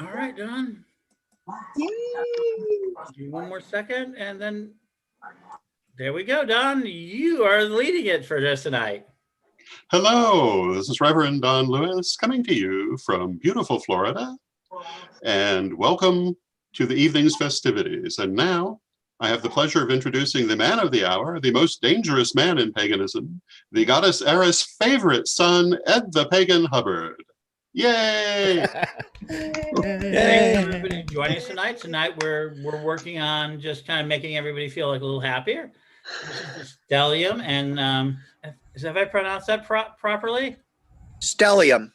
All right, Don. Yay! Give me one more second, and then there we go, Don. You are leading it for us tonight. Hello, this is Reverend Don Lewis coming to you from beautiful Florida, and welcome to the evening's festivities. And now I have the pleasure of introducing the man of the hour, the most dangerous man in paganism, the goddess Eris' favorite son, Ed the Pagan Hubbard. Yay! Thanks for everybody joining us tonight. Tonight we're working on just kind of making everybody feel like a little happier. This is the stellium, and have I pronounced that properly? Stellium.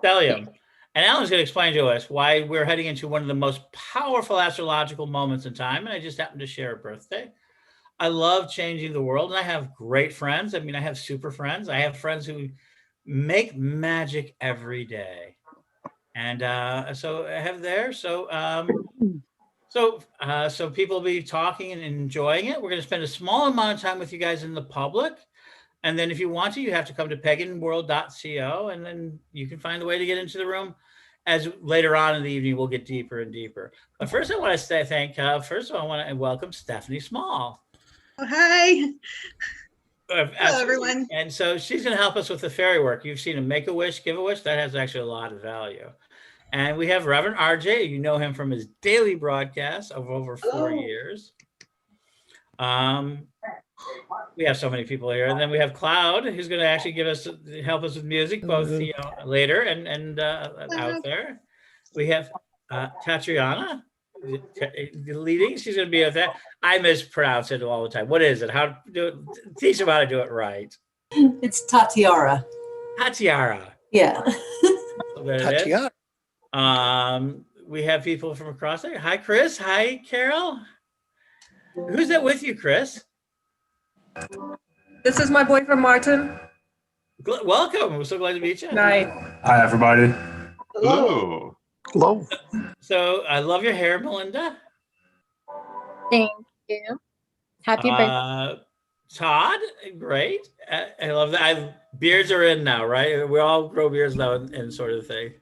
Stellium. And Alan's going to explain to us why we're heading into one of the most powerful astrological moments in time. And I just happened to share a birthday. I love changing the world, and I have great friends. I mean, I have super friends. I have friends who make magic every day. And so I have there. So people will be talking and enjoying it. We're going to spend a small amount of time with you guys in the public. And then if you want to, you have to come to paganworld.co, and then you can find a way to get into the room. As later on in the evening, we'll get deeper and deeper. But first, I want to say first of all, I want to welcome Stephanie Small. Oh, hi. Hello, everyone. And so she's going to help us with the fairy work. You've seen a Make-A-Wish, Give-A-Wish. That has actually a lot of value. And we have Reverend RJ. You know him from his daily broadcast of over 4 years. We have so many people here. And then we have Cloud, who's going to actually help us with music, both later and out there. We have Tatriana leading. She's going to be with that. I mispronounce it all the time. What is it? How to do it? Teach them how to do it right. It's Tatiara. Tatiara. Yeah. Tatiara. We have people from across there. Hi, Chris. Hi, Carol. Who's that with you, Chris? This is my boyfriend, Martin. Welcome. We're so glad to meet you. Night. Hi, everybody. Hello. Hello. So I love your hair, Melinda. Thank you. Happy birthday. Todd, great. I love that. Beards are in now, right? We all grow beards now and sort of thing.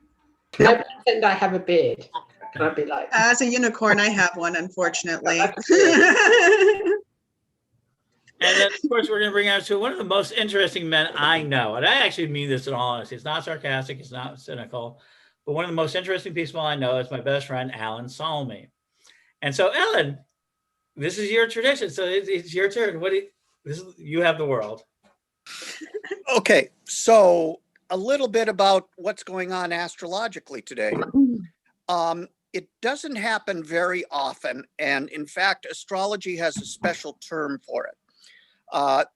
I pretend I have a beard. Can I be like? As a unicorn, I have one, unfortunately. And then, of course, we're going to bring out to one of the most interesting men I know. And I actually mean this in all honesty. It's not sarcastic. It's not cynical. But one of the most interesting people I know is my best friend, Alan Salmi. And so, Ellen, this is your tradition. So it's your turn. You have the world. Okay, so a little bit about what's going on astrologically today. It doesn't happen very often. And in fact, astrology has a special term for it.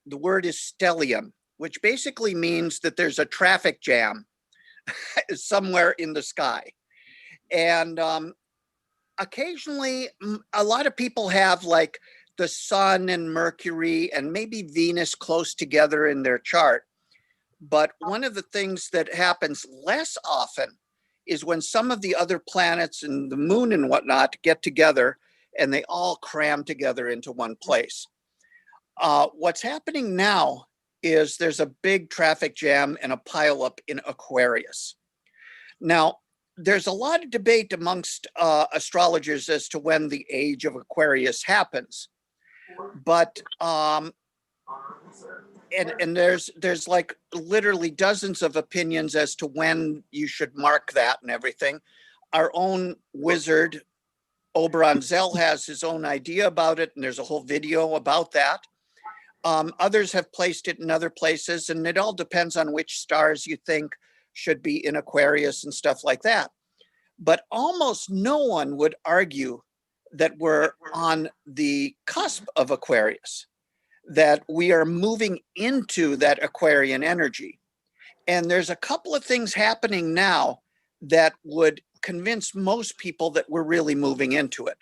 The word is stellium, which basically means that there's a traffic jam somewhere in the sky. And occasionally, a lot of people have like the sun and Mercury and maybe Venus close together in their chart. But one of the things that happens less often is when some of the other planets and the moon and whatnot get together and they all cram together into one place. What's happening now is there's a big traffic jam and a pileup in Aquarius. Now, there's a lot of debate amongst astrologers as to when the age of Aquarius happens. But and there's like literally dozens of opinions as to when you should mark that and everything. Our own wizard, Oberon Zell, has his own idea about it, and there's a whole video about that. Others have placed it in other places, and it all depends on which stars you think should be in Aquarius and stuff like that. But almost no one would argue that we're on the cusp of Aquarius, that we are moving into that Aquarian energy. And there's a couple of things happening now that would convince most people that we're really moving into it.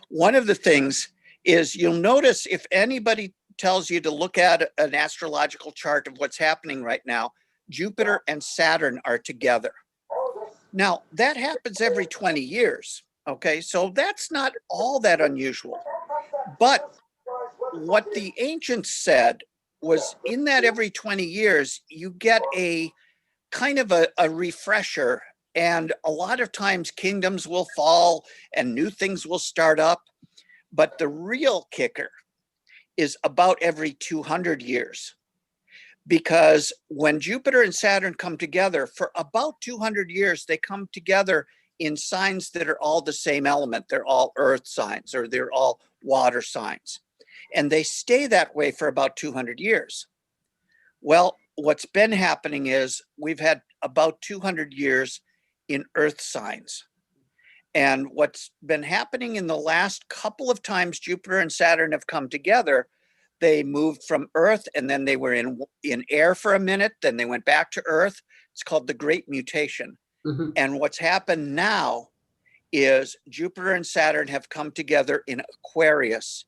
One of the things is you'll notice if anybody tells you to look at an astrological chart of what's happening right now, Jupiter and Saturn are together. Now, that happens every 20 years, okay? So that's not all that unusual. But what the ancients said was in that every 20 years, you get a kind of a refresher And a lot of times kingdoms will fall and new things will start up. But the real kicker is about every 200 years. Because when Jupiter and Saturn come together, for about 200 years, they come together in signs that are all the same element. They're all earth signs, or they're all water signs. And they stay that way for about 200 years. Well, what's been happening is we've had about 200 years in earth signs. And what's been happening in the last couple of times Jupiter and Saturn have come together, they moved from Earth, and then they were in air for a minute, then they went back to Earth. It's called the Great Mutation. Mhm. And what's happened now is Jupiter and Saturn have come together in Aquarius.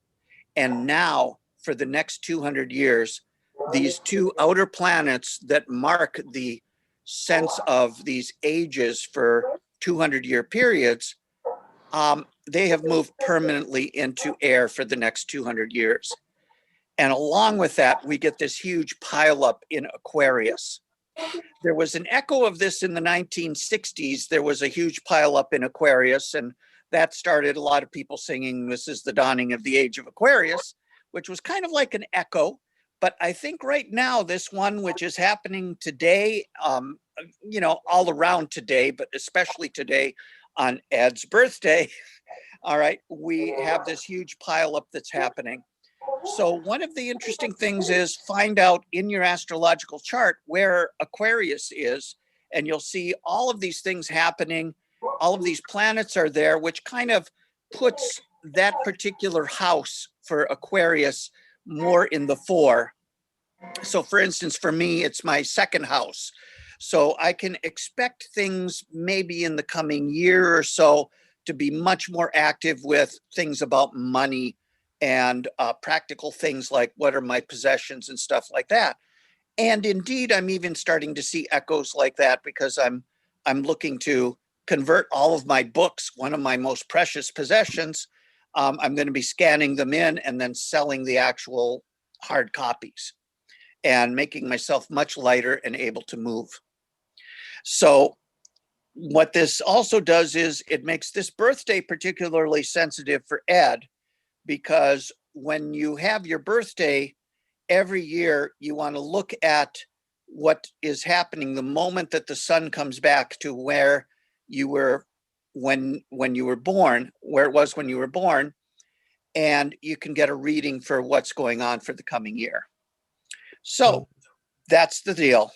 And now, for the next 200 years, these two outer planets that mark the sense of these ages for 200-year periods, they have moved permanently into air for the next 200 years. And along with that, we get this huge pileup in Aquarius. There was an echo of this in the 1960s. There was a huge pileup in Aquarius, and that started a lot of people singing, "This is the dawning of the age of Aquarius," which was kind of like an echo. But I think right now, this one, which is happening today, all around today, but especially today on Ed's birthday, all right, we have this huge pileup that's happening. So one of the interesting things is find out in your astrological chart where Aquarius is, and you'll see all of these things happening. All of these planets are there, which kind of puts that particular house for Aquarius more in the fore. So for instance, for me, it's my second house. So I can expect things maybe in the coming year or so to be much more active with things about money and practical things like what are my possessions and stuff like that. And indeed, I'm even starting to see echoes like that because I'm looking to convert all of my books, one of my most precious possessions. I'm going to be scanning them in and then selling the actual hard copies and making myself much lighter and able to move. So what this also does is it makes this birthday particularly sensitive for Ed, because when you have your birthday every year, you want to look at what is happening the moment that the sun comes back to where you were when you were born, where it was when you were born, and you can get a reading for what's going on for the coming year. So that's the deal.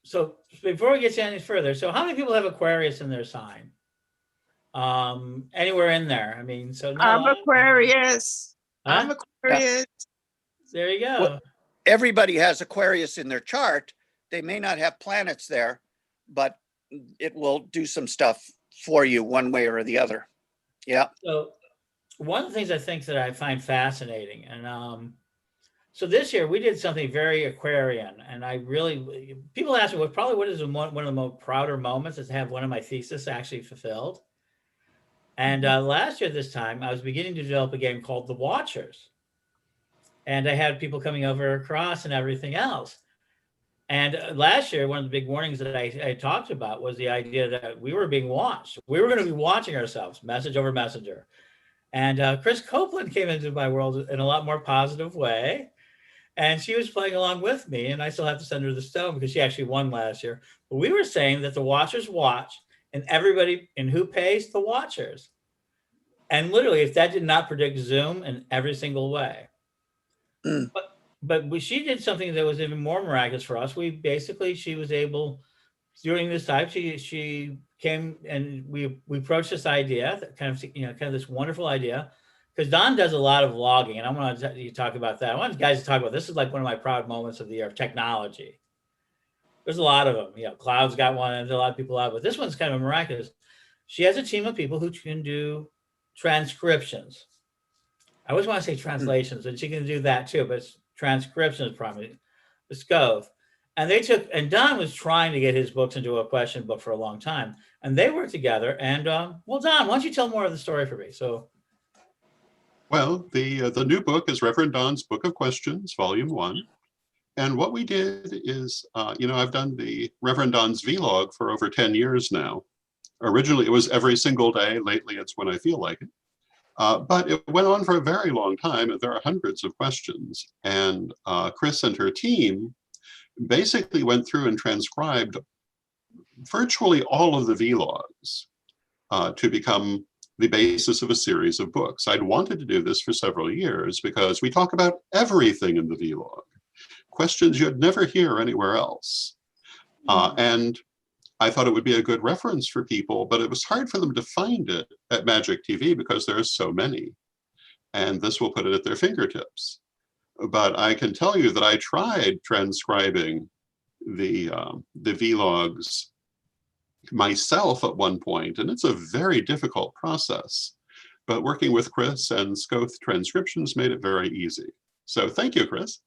So before we get any further, so how many people have Aquarius in their sign? Anywhere in there? I mean, so not I'm Aquarius. Huh? I'm Aquarius. There you go. Well, everybody has Aquarius in their chart. They may not have planets there, but it will do some stuff for you one way or the other. Yeah. So one of the things I think that I find fascinating, and so this year we did something very Aquarian, and I really, people ask me, what is one of the most prouder moments is to have one of my theses actually fulfilled. And last year this time, I was beginning to develop a game called The Watchers. And I had people coming over across and everything else. And last year, one of the big warnings that I talked about was the idea that we were being watched. We were going to be watching ourselves, message over messenger. And Chris Copeland came into my world in a lot more positive way. And she was playing along with me. And I still have to send her the stone because she actually won last year. But we were saying that the watchers watch, and everybody, and who pays? The watchers. And literally, if that did not predict Zoom in every single way. Mm. But she did something that was even more miraculous for us. She was able, during this time, she came and we approached this idea, that kind of this wonderful idea, because Don does a lot of vlogging, and I want to talk about that. I want you guys to talk about this. Is like one of my proud moments of the year of technology. There's a lot of them. Cloud's got one, and there's a lot of people out, but this one's kind of miraculous. She has a team of people who can do transcriptions. I always want to say translations, and she can do that too, but it's transcriptions probably. It's both. And Don was trying to get his books into a question book for a long time, and they worked together. And Don, why don't you tell more of the story for me? Well, the new book is Reverend Don's Book of Questions, Volume 1. And what we did is, I've done the Reverend Don's vlog for over 10 years now. Originally, it was every single day. Lately, it's when I feel like it. But it went on for a very long time, and there are hundreds of questions. And Chris and her team basically went through and transcribed virtually all of the vlogs to become the basis of a series of books. I'd wanted to do this for several years because we talk about everything in the vlog, questions you'd never hear anywhere else. And I thought it would be a good reference for people, but it was hard for them to find it at Magic TV because there's so many. And this will put it at their fingertips. But I can tell you that I tried transcribing the vlogs myself at one point, and it's a very difficult process. But working with Chris and Scoth Transcriptions made it very easy. So thank you, Chris.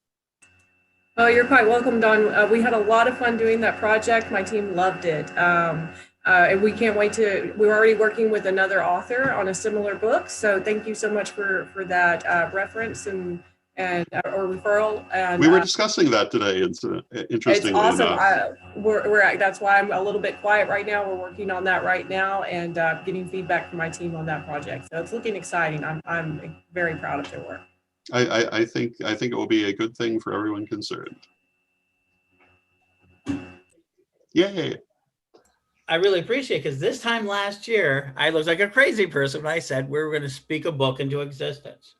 Oh, you're quite welcome, Don. We had a lot of fun doing that project. My team loved it. And we can't wait we're already working with another author on a similar book. So thank you so much for that reference and or referral. And we were discussing that today. Interestingly, it's awesome. enough. That's why I'm a little bit quiet right now. We're working on that right now and getting feedback from my team on that project. So it's looking exciting. I'm very proud of their work. I think it will be a good thing for everyone concerned. Yay. I really appreciate it because this time last year, I was like a crazy person when I said we were going to speak a book into existence.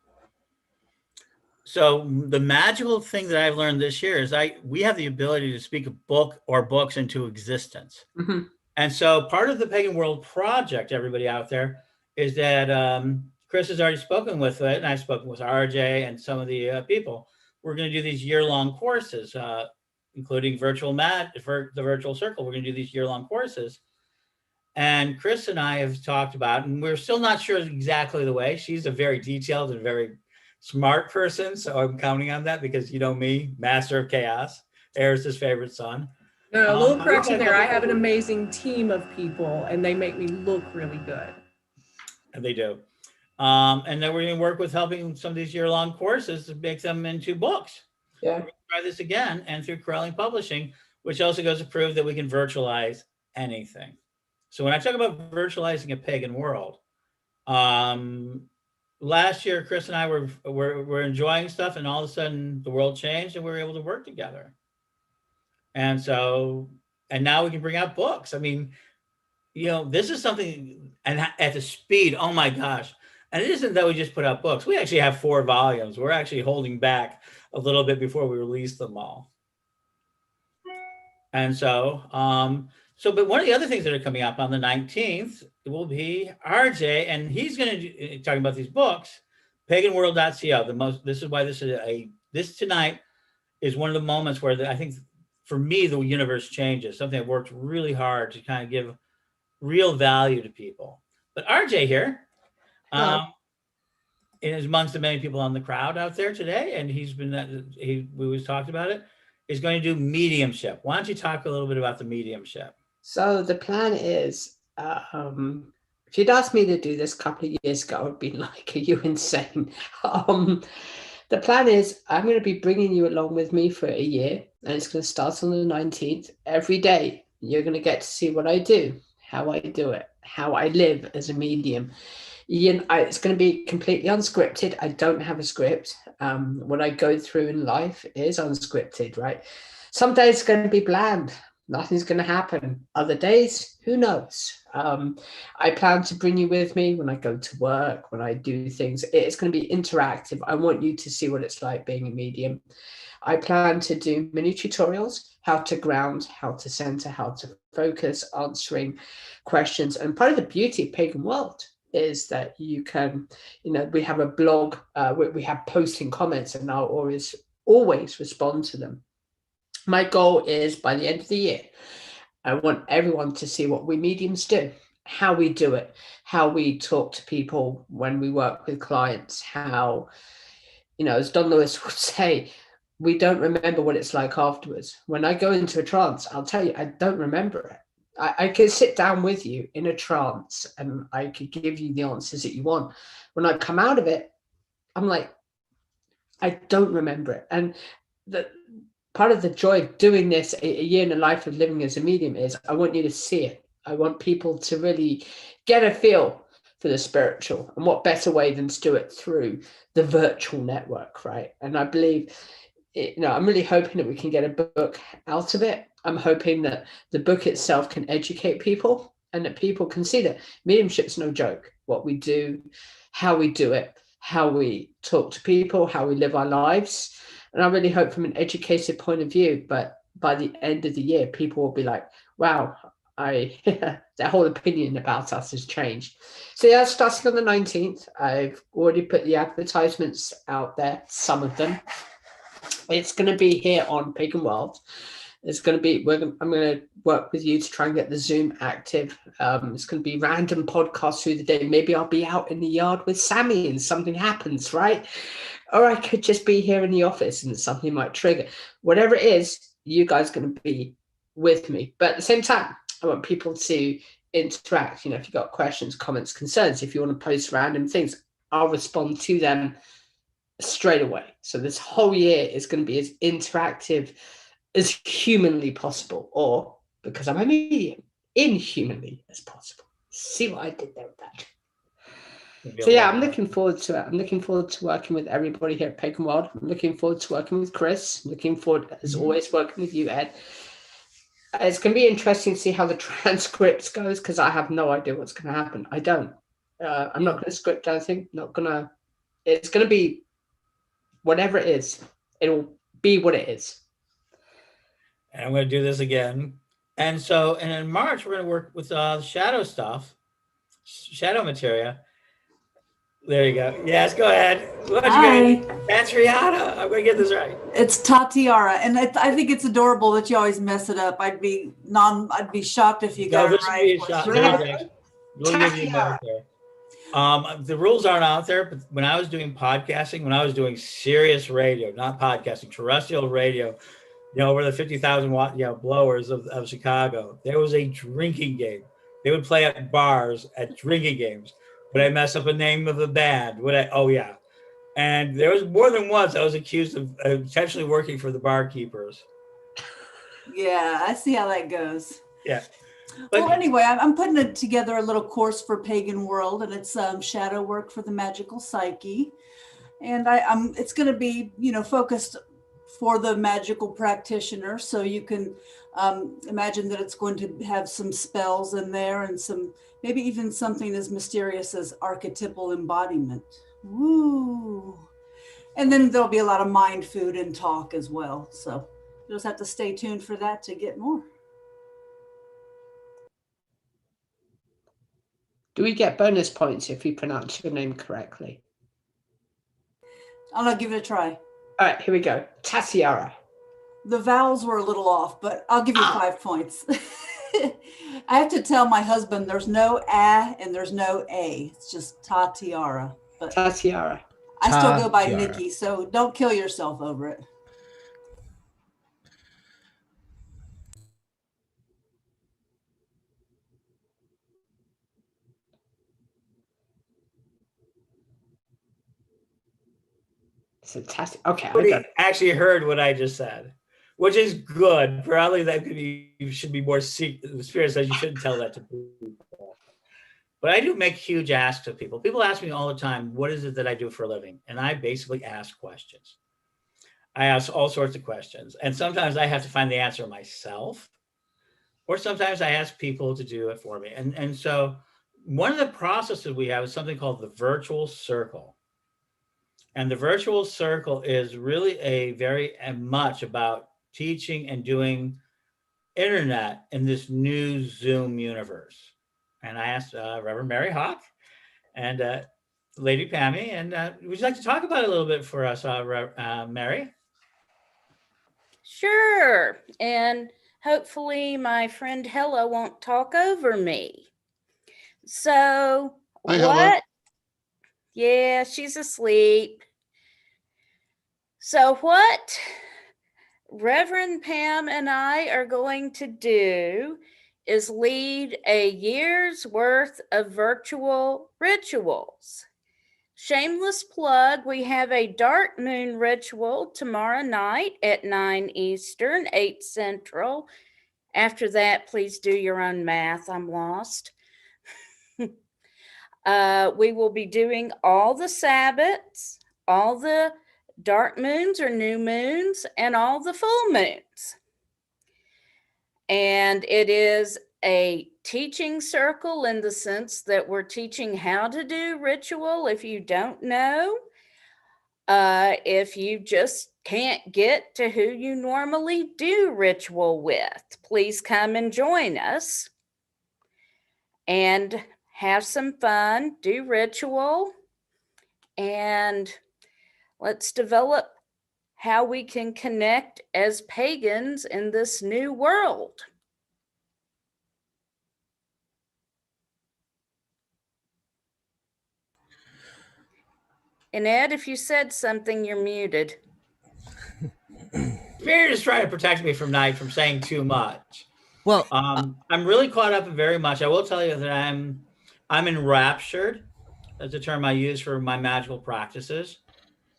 So the magical thing that I've learned this year is we have the ability to speak a book or books into existence. Mm-hmm. And so part of the Pagan World Project, everybody out there, is that Chris has already spoken with it, and I've spoken with RJ and some of the people. We're going to do these year-long courses, including the virtual circle. We're going to do these year-long courses. And Chris and I have talked about, and we're still not sure exactly the way. She's a very detailed and very smart person, so I'm counting on that because you know me, master of chaos, Eris' his favorite son. No, a little correction there. I have an amazing team of people, and they make me look really good. And they do. And then we're going to work with helping some of these year-long courses to make them into books. Yeah. We're going to try this again, and through Corelling Publishing, which also goes to prove that we can virtualize anything. So when I talk about virtualizing a pagan world, last year Chris and I were enjoying stuff, and all of a sudden the world changed, and we were able to work together. And now we can bring out books. I mean, this is something, and at the speed, oh my gosh. And it isn't that we just put out books. We actually have 4 volumes. We're actually holding back a little bit before we release them all. And but one of the other things that are coming up on the 19th will be RJ, and he's going to talking about these books, paganworld.co. This is why this tonight is one of the moments where I think for me, the universe changes, something I've worked really hard to kind of give real value to people. But RJ here, is amongst the many people on the crowd out there today, and we always talked about it, is going to do mediumship. Why don't you talk a little bit about the mediumship? So the plan is, if you'd asked me to do this a couple of years ago, I would be like, are you insane? The plan is I'm going to be bringing you along with me for a year, and it's going to start on the 19th. Every day, you're going to get to see what I do, how I do it, how I live as a medium. It's going to be completely unscripted. I don't have a script. What I go through in life is unscripted, right? Some days it's going to be bland. Nothing's going to happen. Other days, who knows? I plan to bring you with me when I go to work, when I do things. It's going to be interactive. I want you to see what it's like being a medium. I plan to do mini tutorials, how to ground, how to center, how to focus, answering questions. And part of the beauty of Pagan World is that you can, we have a blog, we have posting comments, and I'll always respond to them. My goal is by the end of the year, I want everyone to see what we mediums do, how we do it, how we talk to people when we work with clients, how, as Don Lewis would say, we don't remember what it's like afterwards. When I go into a trance, I'll tell you, I don't remember it. I could sit down with you in a trance and I could give you the answers that you want. When I come out of it, I'm like, I don't remember it. And part of the joy of doing this, a year in the life of living as a medium, is I want you to see it. I want people to really get a feel for the spiritual, and what better way than to do it through the virtual network, right? And I believe, I'm really hoping that we can get a book out of it. I'm hoping that the book itself can educate people, and that people can see that mediumship's no joke. What we do, how we do it, how we talk to people, how we live our lives. And I really hope from an educated point of view, but by the end of the year, people will be like, wow, their whole opinion about us has changed. So yeah, starting on the 19th, I've already put the advertisements out there, some of them. It's going to be here on Pagan World. It's going to be, I'm going to work with you to try and get the Zoom active. It's going to be random podcasts through the day. Maybe I'll be out in the yard with Sammy and something happens, right? Or I could just be here in the office and something might trigger. Whatever it is, you guys are going to be with me. But at the same time, I want people to interact. If you've got questions, comments, concerns, if you want to post random things, I'll respond to them straight away. So this whole year is going to be as interactive as humanly possible, or, because I'm a medium, inhumanly as possible. See what I did there with that? So yeah, I'm looking forward to it. I'm looking forward to working with everybody here at Pagan World. I'm looking forward to working with Chris. I'm looking forward, as always, working with you, Ed. It's going to be interesting to see how the transcripts goes, because I have no idea what's going to happen. I don't. I'm not going to script anything. It's going to be whatever it is. It'll be what it is. And I'm going to do this again. And in March, we're going to work with shadow stuff, shadow materia. There you go. Yes, go ahead. Hi. That's Rihanna. I'm going to get this right. It's Tatiara, and I think it's adorable that you always mess it up. I'd be shocked if you got it right. The rules aren't out there, but when I was doing podcasting, when I was doing serious radio, not podcasting, terrestrial radio, over the 50,000 watt, blowers of Chicago, there was a drinking game. They would play at bars at drinking games. Would I mess up a name of the band? Oh yeah. And there was more than once I was accused of potentially working for the barkeepers. Yeah, I see how that goes. Yeah. Well, anyway, I'm putting together a little course for Pagan World, and it's shadow work for the magical psyche. And it's going to be, focused for the magical practitioner. So you can imagine that it's going to have some spells in there, and maybe even something as mysterious as archetypal embodiment. Woo! And then there'll be a lot of mind food and talk as well. So you'll just have to stay tuned for that to get more. Do we get bonus points if we pronounce your name correctly? I'll give it a try. All right, here we go. Tatiara. The vowels were a little off, but I'll give you 5 points. I have to tell my husband there's no a and there's no a. It's just Tatiara. But Tatiara. I still go by Nikki, so don't kill yourself over it. Fantastic. Okay. I actually heard what I just said, which is good. Probably that should be more secret. The spirit says you shouldn't tell that to people. But I do make huge asks of people. People ask me all the time, what is it that I do for a living? And I basically ask questions. I ask all sorts of questions. And sometimes I have to find the answer myself. Or sometimes I ask people to do it for me. And so one of the processes we have is something called the virtual circle. And the virtual circle is really very much about teaching and doing internet in this new Zoom universe. And I asked Reverend Mary Hawk and Lady Pammy, and would you like to talk about it a little bit for us, Mary? Sure. And hopefully my friend Hella won't talk over me. So Hi, Hella. Yeah, she's asleep. So what Reverend Pam and I are going to do is lead a year's worth of virtual rituals. Shameless plug, we have a dark moon ritual tomorrow night at 9 Eastern, 8 Central After that, please do your own math. I'm lost. We will be doing all the Sabbats, all the dark moons or new moons, and all the full moons. And it is a teaching circle in the sense that we're teaching how to do ritual if you don't know. If you just can't get to who you normally do ritual with, please come and join us and have some fun, do ritual, and let's develop how we can connect as pagans in this new world. And Ed, if you said something, you're muted. Spirit is trying to protect me from saying too much. Well, I'm really caught up very much. I will tell you that I'm enraptured. That's a term I use for my magical practices.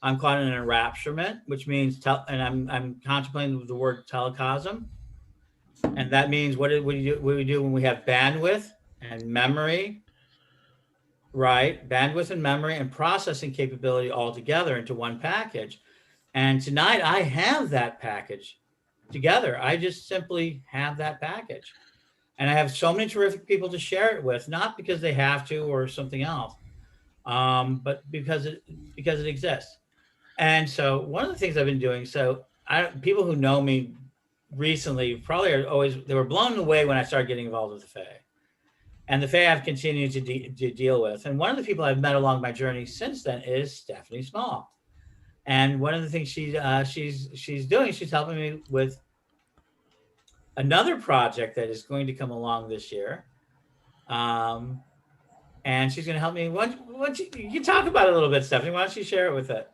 I'm caught in an enrapturement, which means, and I'm contemplating the word telecosm. And that means what do we do when we have bandwidth and memory, right? Bandwidth and memory and processing capability all together into one package. And tonight I have that package together. I just simply have that package. And I have so many terrific people to share it with, not because they have to or something else, but because it exists. And so one of the things I've been doing, people who know me recently probably they were blown away when I started getting involved with the Fae. And the Fae I've continued to deal with. And one of the people I've met along my journey since then is Stephanie Small. And one of the things she's doing, she's helping me with another project that is going to come along this year. And she's going to help me. You can talk about it a little bit, Stephanie. Why don't you share it with it?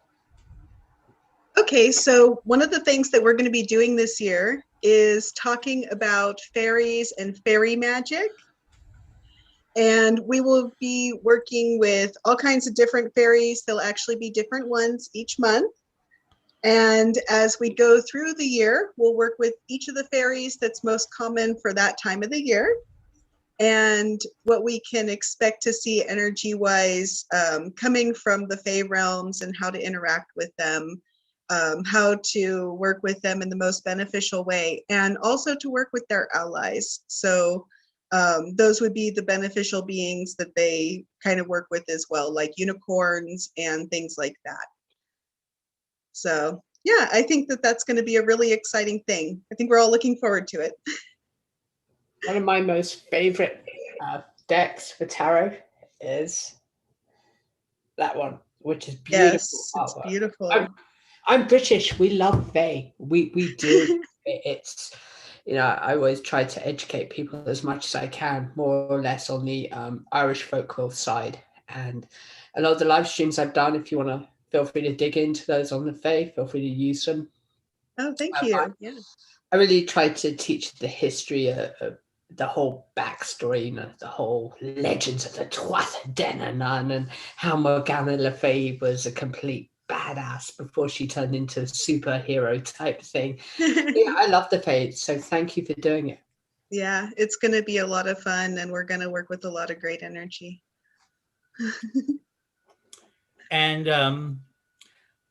Okay, so one of the things that we're going to be doing this year is talking about fairies and fairy magic. And we will be working with all kinds of different fairies. There'll actually be different ones each month. And as we go through the year, we'll work with each of the fairies that's most common for that time of the year, and what we can expect to see energy-wise coming from the Fae realms and how to interact with them, how to work with them in the most beneficial way, and also to work with their allies. So those would be the beneficial beings that they kind of work with as well, like unicorns and things like that. So yeah, I think that that's going to be a really exciting thing. I think we're all looking forward to it. One of my most favorite decks for tarot is that one, which is beautiful. Yes, it's beautiful. I'm British. We love Fae. We do. It's, I always try to educate people as much as I can, more or less on the Irish folklore side. And a lot of the live streams I've done, if you want to feel free to dig into those on the Fae, feel free to use them. Oh, thank you. Yeah. I really try to teach the history of the whole backstory, the whole legends of the Tuatha De Danann and how Morgana Le Fay was a complete badass before she turned into a superhero type thing. Yeah, I love the Fae, so thank you for doing it. Yeah, it's going to be a lot of fun, and we're going to work with a lot of great energy. And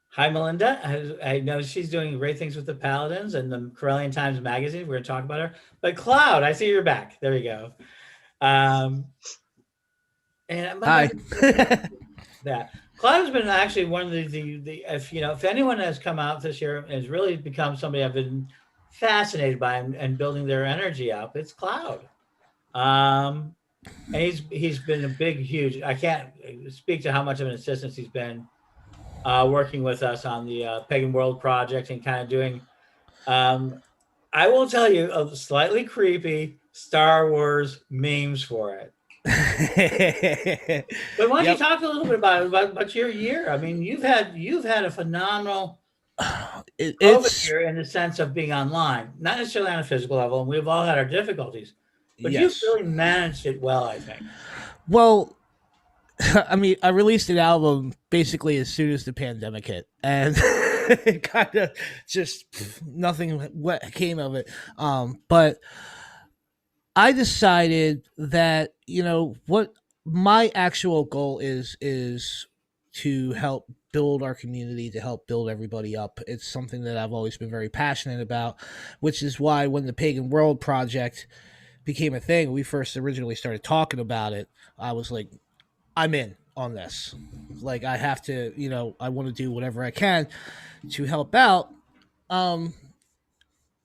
hi, Melinda. I know she's doing great things with the Paladins and the Corellian Times magazine. We're going to talk about her. But Cloud, I see you're back. There you go. And hi. That Cloud has been actually one of the if anyone has come out this year and has really become somebody I've been fascinated by and building their energy up, it's Cloud. And he's been a big, huge. I can't speak to how much of an assistance he's been working with us on the Pagan World Project and kind of doing. I will tell you a slightly creepy Star Wars memes for it. But why don't you talk a little bit about your year? I mean, you've had a phenomenal year in the sense of being online, not necessarily on a physical level, and we've all had our difficulties. But you've really managed it well, I think. Well, I mean, I released an album basically as soon as the pandemic hit, and it kind of just nothing came of it. But I decided that, what my actual goal is to help build our community, to help build everybody up. It's something that I've always been very passionate about, which is why when the Pagan World Project became a thing, we first originally started talking about it, I was like, I'm in on this. Like, I have to, I want to do whatever I can to help out.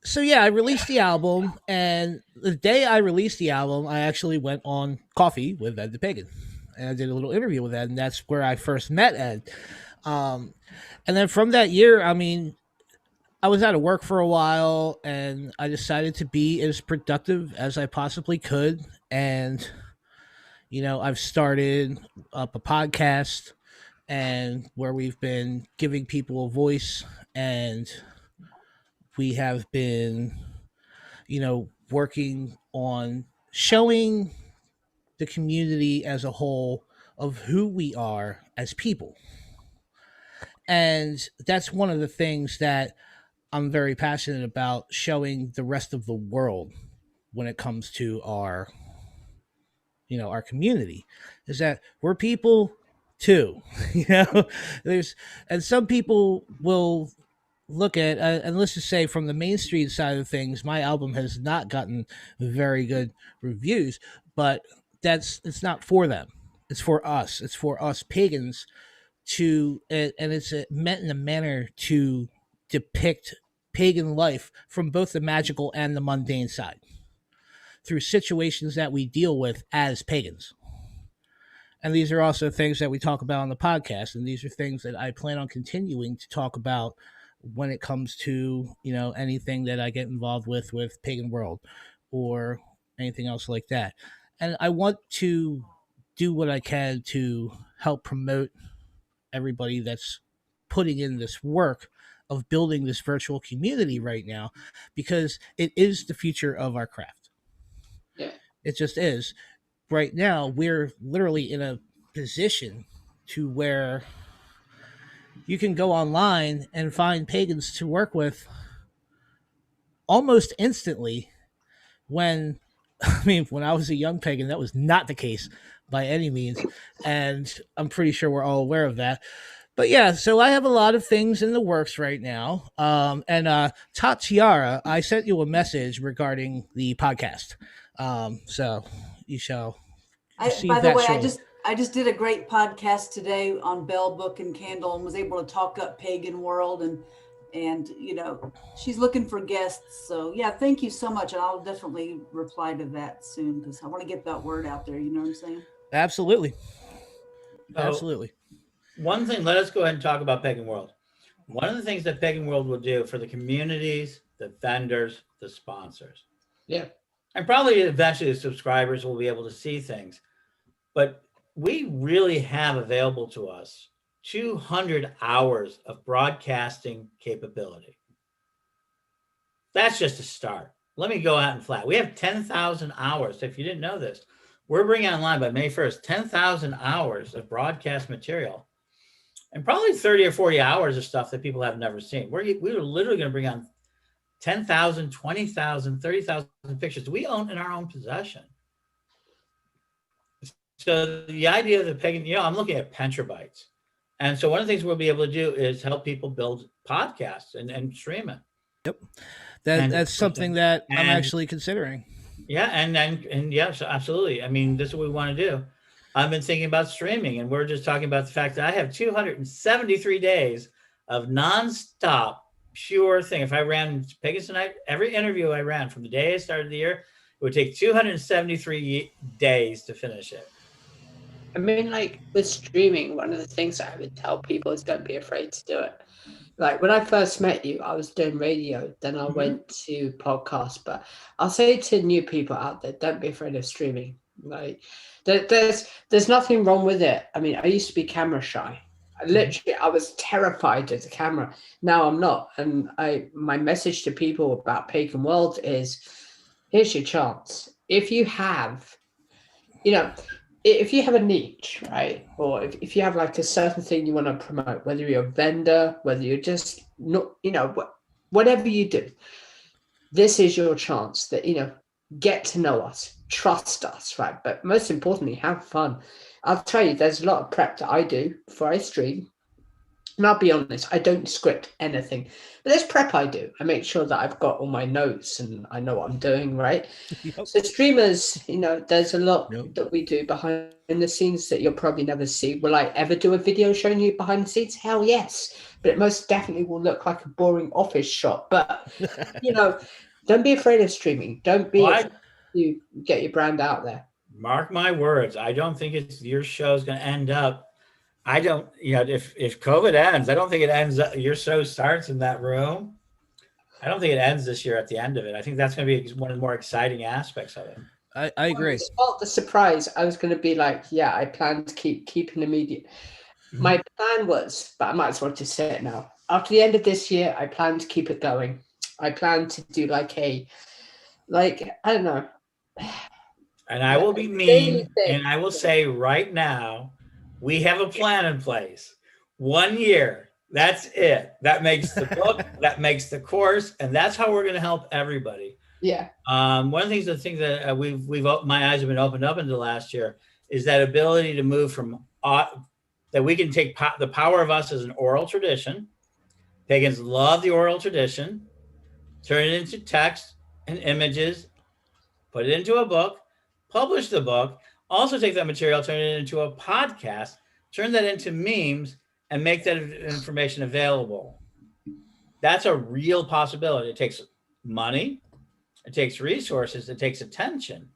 So yeah, I released the album, and the day I released the album, I actually went on Coffee with Ed the Pagan, and I did a little interview with Ed, and that's where I first met Ed. And then from that year, I mean, I was out of work for a while, and I decided to be as productive as I possibly could, and I've started up a podcast, and where we've been giving people a voice, and we have been working on showing the community as a whole of who we are as people. And that's one of the things that I'm very passionate about, showing the rest of the world when it comes to our community, is that we're people too. There's, and some people will look at, and let's just say from the mainstream side of things, my album has not gotten very good reviews, but it's not for them. It's for us. It's for us pagans and it's meant in a manner to depict pagan life from both the magical and the mundane side through situations that we deal with as pagans. And these are also things that we talk about on the podcast, and these are things that I plan on continuing to talk about when it comes to anything that I get involved with Pagan World or anything else like that. And I want to do what I can to help promote everybody that's putting in this work of building this virtual community right now, because it is the future of our craft. Yeah, it just is. Right now, we're literally in a position to where you can go online and find pagans to work with almost instantly. When when I was a young pagan, that was not the case by any means, and I'm pretty sure we're all aware of that. But yeah, so I have a lot of things in the works right now. And Tatiara, I sent you a message regarding the podcast. So you shall receive by the that way, shortly. I just did a great podcast today on Bell Book and Candle, and was able to talk up Pagan World, and she's looking for guests. So yeah, thank you so much, and I'll definitely reply to that soon, because I want to get that word out there. You know what I'm saying? Absolutely. So, Absolutely. One thing, let us go ahead and talk about Pagan World. One of the things that Pagan World will do for the communities, the vendors, the sponsors, yeah, and probably eventually the subscribers will be able to see things, but we really have available to us 200 hours of broadcasting capability. That's just a start. Let me go out and flat. We have 10,000 hours. If you didn't know this, we're bringing online by May 1st, 10,000 hours of broadcast material, and probably 30 or 40 hours of stuff that people have never seen. We're literally going to bring on 10,000, 20,000, 30,000 pictures we own in our own possession. So the idea of the pagan, I'm looking at petabytes. And so one of the things we'll be able to do is help people build podcasts and stream it. Yep. That's something that I'm actually considering. Yeah. And yes, absolutely. I mean, this is what we want to do. I've been thinking about streaming, and we're just talking about the fact that I have 273 days of nonstop pure thing. If I ran Pagans Tonight, every interview I ran from the day I started the year, it would take 273 days to finish it. I mean, like with streaming, one of the things that I would tell people is don't be afraid to do it. Like when I first met you, I was doing radio, then I went to podcasts. But I'll say to new people out there, don't be afraid of streaming. Like there's nothing wrong with it. I mean, I used to be camera shy. I was terrified of the camera. Now I'm not. And my message to people about Pagan World is, here's your chance. If you have, if you have a niche, right, or if you have like a certain thing you want to promote, whether you're a vendor, whether you're just not, whatever you do, this is your chance that, get to know us, trust us, right? But most importantly, have fun. I'll tell you, there's a lot of prep that I do before I stream. And I'll be honest, I don't script anything, but there's prep I do. I make sure that I've got all my notes and I know what I'm doing, right? Yep. So streamers, there's a lot Yep. that we do behind the scenes that you'll probably never see. Will I ever do a video showing you behind the scenes? Hell yes. But it most definitely will look like a boring office shot. But, don't be afraid of streaming. Don't be afraid to get your brand out there. Mark my words. I don't think your show's going to end up. I don't, if COVID ends, I don't think it ends. Your show starts in that room. I don't think it ends this year at the end of it. I think that's going to be one of the more exciting aspects of it. I agree. Despite the surprise, I was going to be like, yeah, I plan to keeping immediate. Mm-hmm. My plan was, but I might as well just say it now. After the end of this year, I plan to keep it going. I plan to do I don't know. And I will be mean, and I will say right now, we have a plan in place. 1 year. That's it. That makes the book, that makes the course, and that's how we're going to help everybody. Yeah. One of the things that we've my eyes have been opened up into last year is that ability to move from that we can take the power of us as an oral tradition. Pagans love the oral tradition, turn it into text and images, put it into a book, publish the book, also take that material, turn it into a podcast, turn that into memes, and make that information available. That's a real possibility. It takes money, it takes resources, it takes attention.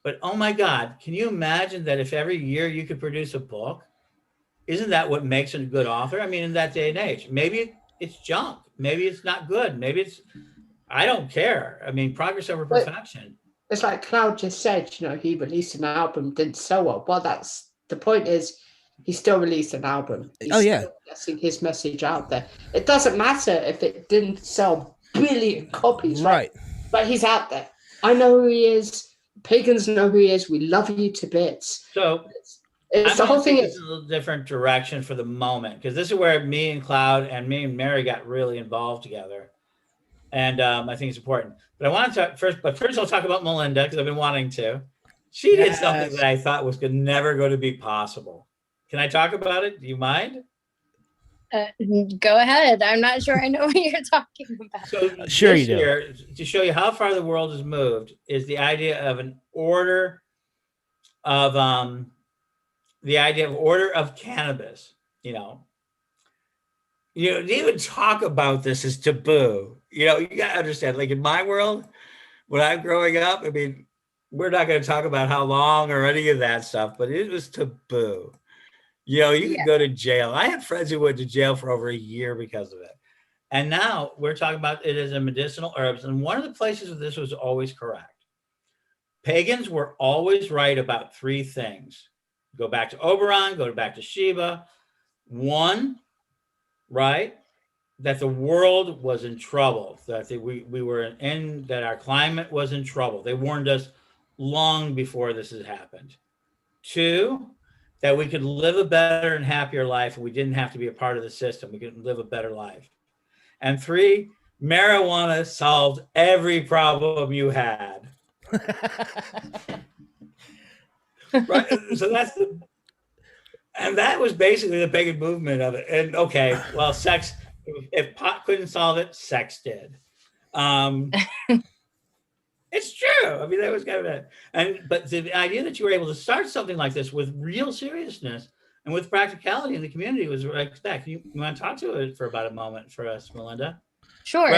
But oh my God, can you imagine that if every year you could produce a book? Isn't that what makes a good author? I mean, in that day and age, maybe it's junk. Maybe it's not good. Maybe I don't care. I mean, progress over perfection. It's like Cloud just said, he released an album, didn't sell well. Well, that's the point is he still released an album. He's still getting his message out there. It doesn't matter if it didn't sell billion copies, right? But he's out there. I know who he is. Pagans know who he is. We love you to bits. So it's the whole thing is a little different direction for the moment, because this is where me and Cloud and me and Mary got really involved together. And I think it's important. But I want to talk first I'll talk about Melinda, because I've been wanting to. She did something that I thought was never going to be possible. Can I talk about it? Do you mind? Go ahead. I'm not sure I know what you're talking about. So sure you do. To show you how far the world has moved is the idea of an order of order of cannabis. You even talk about this is taboo. You got to understand, like in my world, when I'm growing up, I mean, we're not going to talk about how long or any of that stuff, but it was taboo. You could go to jail. I had friends who went to jail for over a year because of it. And now we're talking about it as a medicinal herbs. And one of the places where this was always correct. Pagans were always right about three things. Go back to Oberon, go back to Shiva. One, right, that the world was in trouble, that we were that our climate was in trouble. They warned us long before this had happened. Two, that we could live a better and happier life and we didn't have to be a part of the system. We could live a better life. And three, marijuana solved every problem you had. Right? So and that was basically the pagan movement of it. And okay, well, sex, if pot couldn't solve it, sex did. It's true. I mean, that was kind of it. But the idea that you were able to start something like this with real seriousness and with practicality in the community was like that. You want to talk to it for about a moment for us, Melinda? Sure.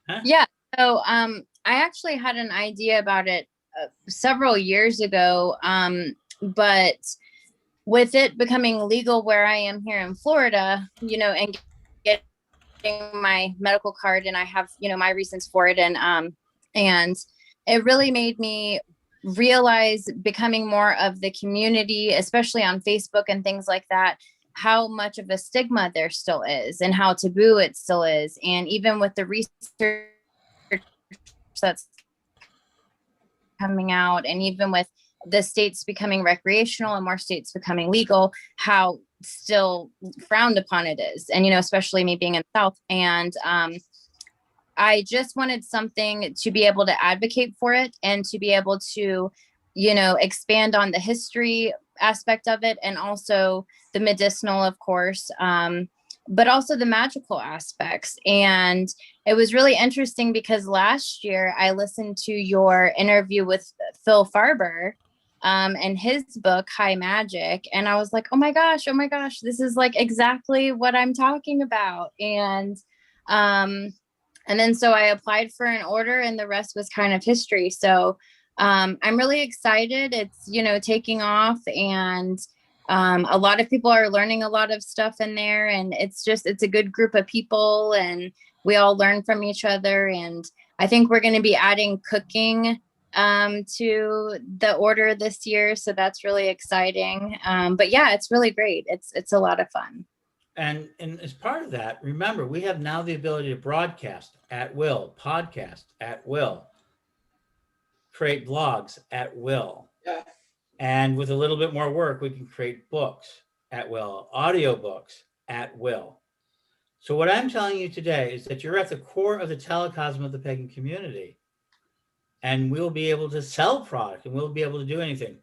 Huh? Yeah. So I actually had an idea about it several years ago, but with it becoming legal where I am here in Florida, and getting my medical card, and I have, my reasons for it, and it really made me realize, becoming more of the community, especially on Facebook and things like that, how much of a stigma there still is and how taboo it still is. And even with the research that's coming out, and even with the states becoming recreational and more states becoming legal, how still frowned upon it is. And, especially me being in the South. And I just wanted something to be able to advocate for it and to be able to, expand on the history aspect of it, and also the medicinal, of course, but also the magical aspects. And it was really interesting because last year I listened to your interview with Phil Farber and his book, High Magic. And I was like, oh my gosh, this is like exactly what I'm talking about. And then so I applied for an order, and the rest was kind of history. So I'm really excited. It's, taking off, and a lot of people are learning a lot of stuff in there, and it's a good group of people, and we all learn from each other. And I think we're going to be adding cooking to the order this year. So that's really exciting. But yeah, it's really great. It's a lot of fun. And as part of that, remember, we have now the ability to broadcast at will, podcast at will, create blogs at will. Yeah. And with a little bit more work, we can create books at will, audiobooks at will. So what I'm telling you today is that you're at the core of the telecosm of the pagan community. And we'll be able to sell product, and we'll be able to do anything.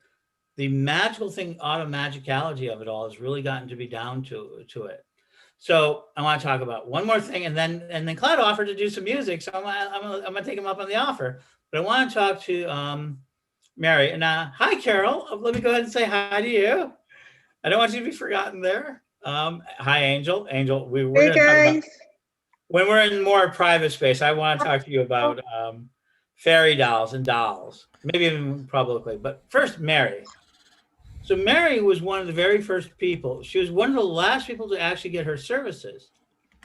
The magical thing, auto-magicality of it all has really gotten to be down to it. So I want to talk about one more thing, and then Cloud offered to do some music, so I'm gonna take him up on the offer. But I want to talk to Mary. And hi, Carol. Let me go ahead and say hi to you. I don't want you to be forgotten there. Hi, Angel. Angel, we're going to talk about, when we're in more private space, I want to talk to you about fairy dolls and dolls, maybe even publicly. But first, Mary. So Mary was one of the very first people. She was one of the last people to actually get her services.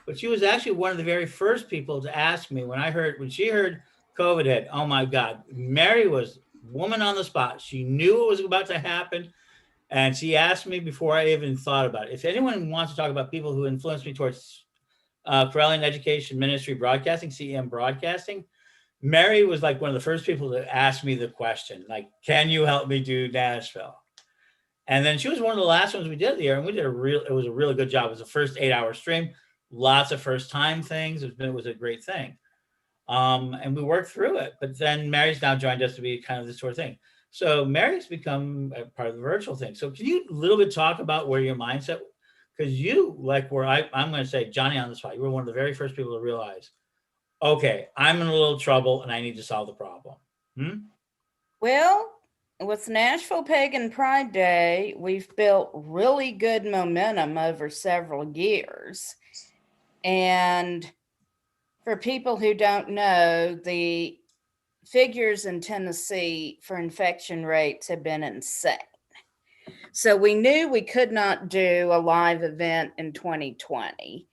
But she was actually one of the very first people to ask me when she heard COVID hit. Oh my God, Mary was woman on the spot. She knew it was about to happen. And she asked me before I even thought about it. If anyone wants to talk about people who influenced me towards Correllian Education Ministry Broadcasting, CEM Broadcasting, Mary was like one of the first people to ask me the question, like, can you help me do Nashville? And then she was one of the last ones we did there, and we did it was a really good job. It was the first 8-hour stream, lots of first time things. It was a great thing. And we worked through it. But then Mary's now joined us to be kind of this sort of thing. So Mary's become a part of the virtual thing. So can you a little bit talk about where your mindset, because you, like where I'm going to say, Johnny on the spot, you were one of the very first people to realize, okay, I'm in a little trouble and I need to solve the problem. Well, with Nashville Pagan Pride Day, we've built really good momentum over several years. And for people who don't know, the figures in Tennessee for infection rates have been insane. So we knew we could not do a live event in 2020.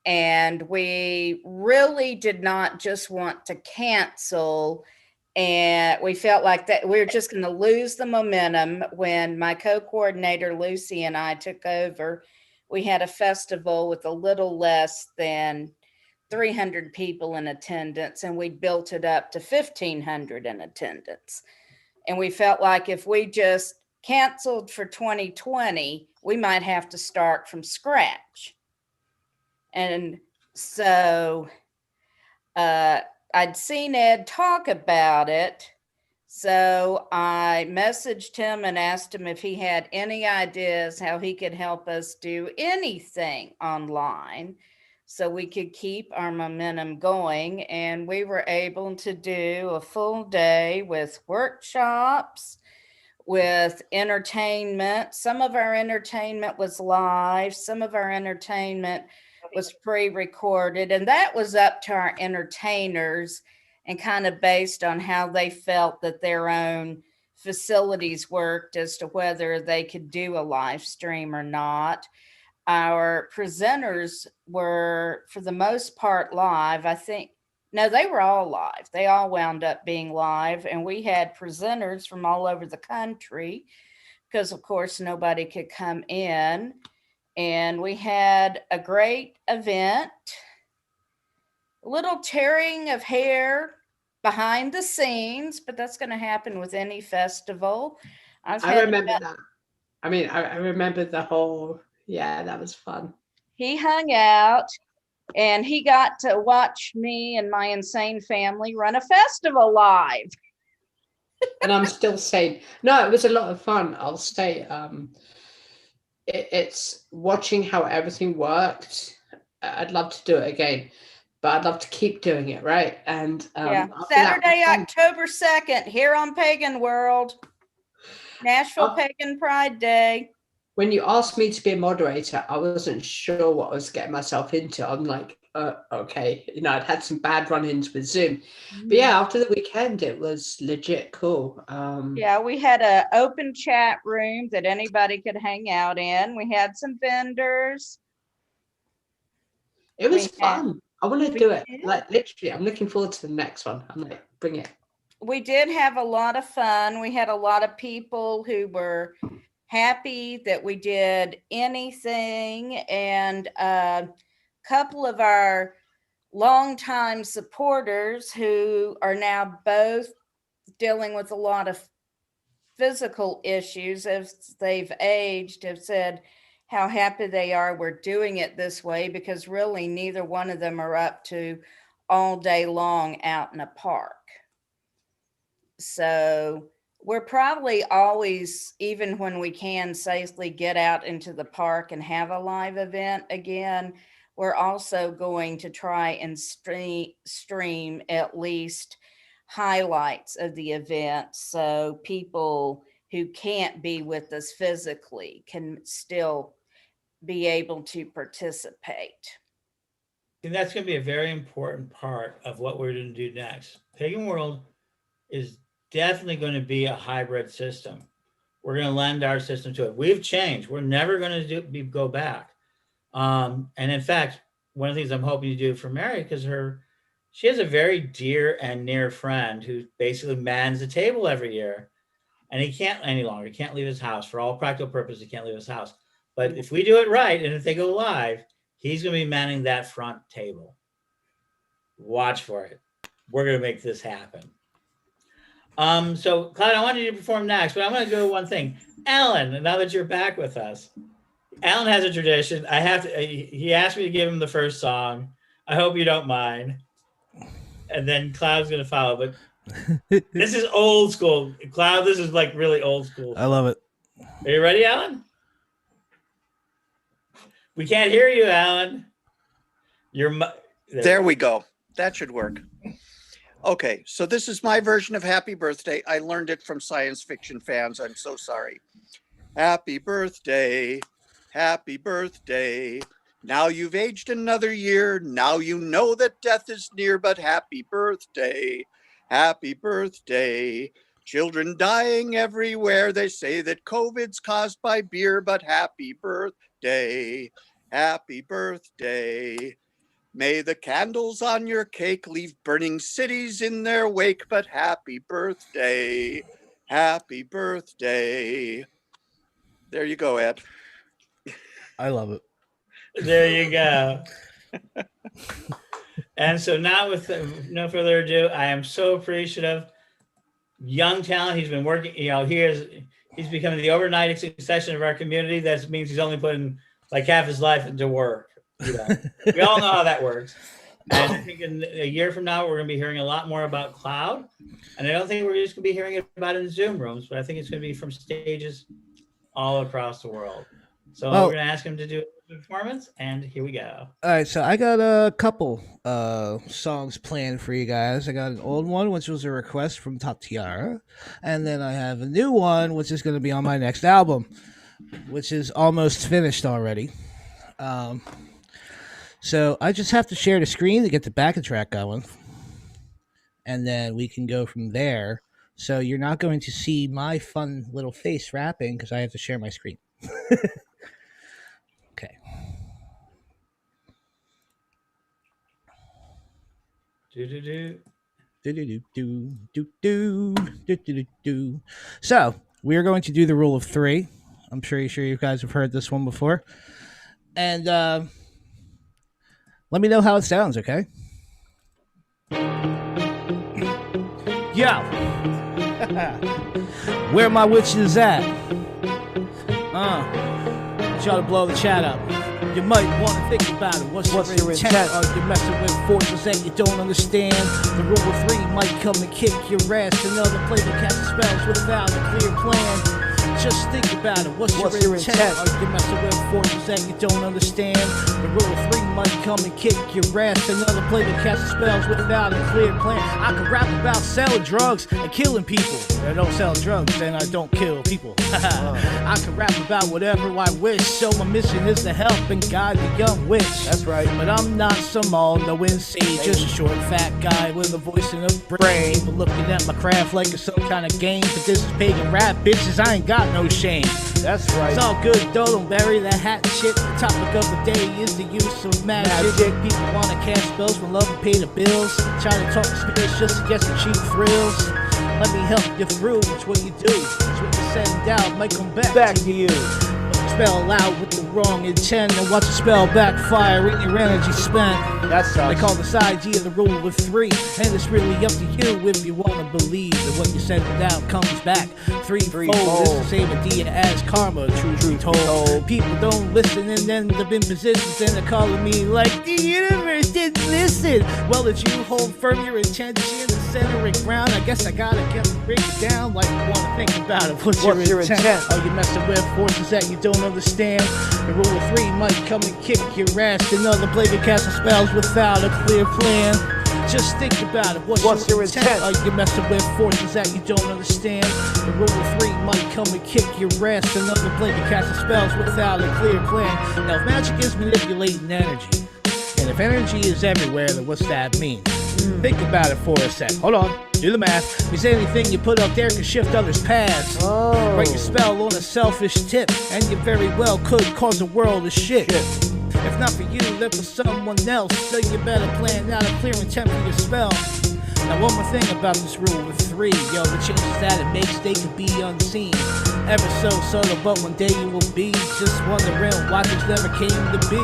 And we really did not just want to cancel. And we felt like that we were just going to lose the momentum. When my co-coordinator Lucy and I took over, we had a festival with a little less than 300 people in attendance, and we built it up to 1,500 in attendance. And we felt like if we just canceled for 2020, we might have to start from scratch. And so I'd seen Ed talk about it. So I messaged him and asked him if he had any ideas how he could help us do anything online so we could keep our momentum going. And we were able to do a full day with workshops, with entertainment. Some of our entertainment was live, some of our entertainment was pre-recorded, and that was up to our entertainers and kind of based on how they felt that their own facilities worked as to whether they could do a live stream or not. Our presenters were, for the most part, live. No, they were all live. They all wound up being live, and we had presenters from all over the country because, of course, nobody could come in. And we had a great event, a little tearing of hair behind the scenes, but that's going to happen with any festival. I remember that. I mean, I remember the whole, yeah, that was fun. He hung out and he got to watch me and my insane family run a festival live. And I'm still saying, no, it was a lot of fun. I'll say, it's watching how everything worked. I'd love to do it again, but I'd love to keep doing it, right? And yeah, Saturday, October 2nd, here on Pagan World, Nashville Pagan Pride Day. When you asked me to be a moderator, I wasn't sure what I was getting myself into. I'm like, okay, you know, I'd had some bad run-ins with Zoom, but yeah, after the weekend, it was legit cool. Yeah, we had an open chat room that anybody could hang out in. We had some vendors. It was fun. I want to do it. Like, literally, I'm looking forward to the next one. I'm like, bring it. We did have a lot of fun. We had a lot of people who were happy that we did anything, and a couple of our longtime supporters who are now both dealing with a lot of physical issues as they've aged have said how happy they are we're doing it this way, because really neither one of them are up to all day long out in a park. So we're probably always, even when we can safely get out into the park and have a live event again, we're also going to try and stream at least highlights of the event, so people who can't be with us physically can still be able to participate. And that's going to be a very important part of what we're going to do next. Pagan World is definitely going to be a hybrid system. We're going to lend our system to it. We've changed. We're never going to go back. And in fact, one of the things I'm hoping to do for Mary, because she has a very dear and near friend who basically mans the table every year, and he can't any longer. He can't leave his house for all practical purposes. He can't leave his house. But if we do it right, and if they go live, he's going to be manning that front table. Watch for it. We're going to make this happen. So, Cloud, I wanted you to perform next, but I'm going to do one thing. Alan, now that you're back with us, Alan has a tradition. He asked me to give him the first song. I hope you don't mind. And then Cloud's going to follow. But this is old school. Cloud, this is like really old school. I love it. Are you ready, Alan? We can't hear you, Alan. There we go. That should work. Okay, so this is my version of Happy Birthday. I learned it from science fiction fans. I'm so sorry. Happy birthday. Happy birthday. Now you've aged another year. Now you know that death is near, but happy birthday. Happy birthday. Children dying everywhere. They say that COVID's caused by beer, but happy birthday. Happy birthday. May the candles on your cake leave burning cities in their wake, but happy birthday. Happy birthday. There you go, Ed. I love it. There you go. And so now, with no further ado, I am so appreciative. Young talent. He's been working, he's becoming the overnight succession of our community. That means he's only putting like half his life into work. We all know how that works. And I think in a year from now, we're going to be hearing a lot more about Cloud. And I don't think we're just going to be hearing about it in Zoom rooms, but I think it's going to be from stages all across the world. So we're going to ask him to do a performance, and here we go. All right, so I got a couple songs planned for you guys. I got an old one, which was a request from Top Tiara, and then I have a new one, which is going to be on my next album, which is almost finished already. So I just have to share the screen to get the backing track going, and then we can go from there. So you're not going to see my fun little face rapping because I have to share my screen. Okay. So we are going to do the rule of three. I'm sure you guys have heard this one before. And let me know how it sounds, okay? Yo. Where my witches at? Want y'all to blow the chat up. You might want to think about it. What's your intent? Are you messing with forces that you don't understand? The rule of 3 might come and kick your ass. Another play that casts spells without a clear plan. Just think about it. What's your intent? Are you messing with forces that you don't understand? The rule of 3 might come and kick your ass. Another play that casts spells without a clear plan. I can rap about selling drugs and killing people. I don't sell drugs and I don't kill people. I can rap about whatever I wish. So my mission is to help and guide the young witch. That's right. But I'm not some all-knowing sage. Just a short, fat guy with a voice and a brain. People looking at my craft like it's some kind of game. But this is pagan rap, bitches. I ain't got no shame. That's right. It's all good though, don't bury that hat and shit. The topic of the day is the use of magic. People wanna cast spells when love and pay the bills. Try to talk spirits just to get some cheap thrills. Let me help you through, it's what you do. It's what you send out, might come back to you. Spell out with the wrong intent and watch the spell backfire in your energy spent. That's They call this idea the rule of 3, and it's really up to you if you want to believe that what you send out comes back threefold. It's the same idea as karma, truth be told. People don't listen and end up in positions and they're calling me like the universe didn't listen. Well, did you hold firm your intention and center it ground? I guess I gotta break it down like you want to think about it. What's your intent? Are you messing with forces that you don't understand? The rule of 3 might come and kick your ass. Another play that casts spells without a clear plan. Just think about it. What's your intent? Are you messing with forces that you don't understand? The rule of 3 might come and kick your ass. Another play that casts spells without a clear plan. Now, if magic is manipulating energy, and if energy is everywhere, then what's that mean? Think about it for a sec. Hold on. Do the math. Means anything you put up there can shift others' paths. Write your spell on a selfish tip, and you very well could cause a world of shit. If not for you, then for someone else. So you better plan out a clear intent for your spell. Now one more thing about this rule of 3, yo, the changes that it makes, they could be unseen. Ever so subtle, but one day you will be just wondering why things never came to be.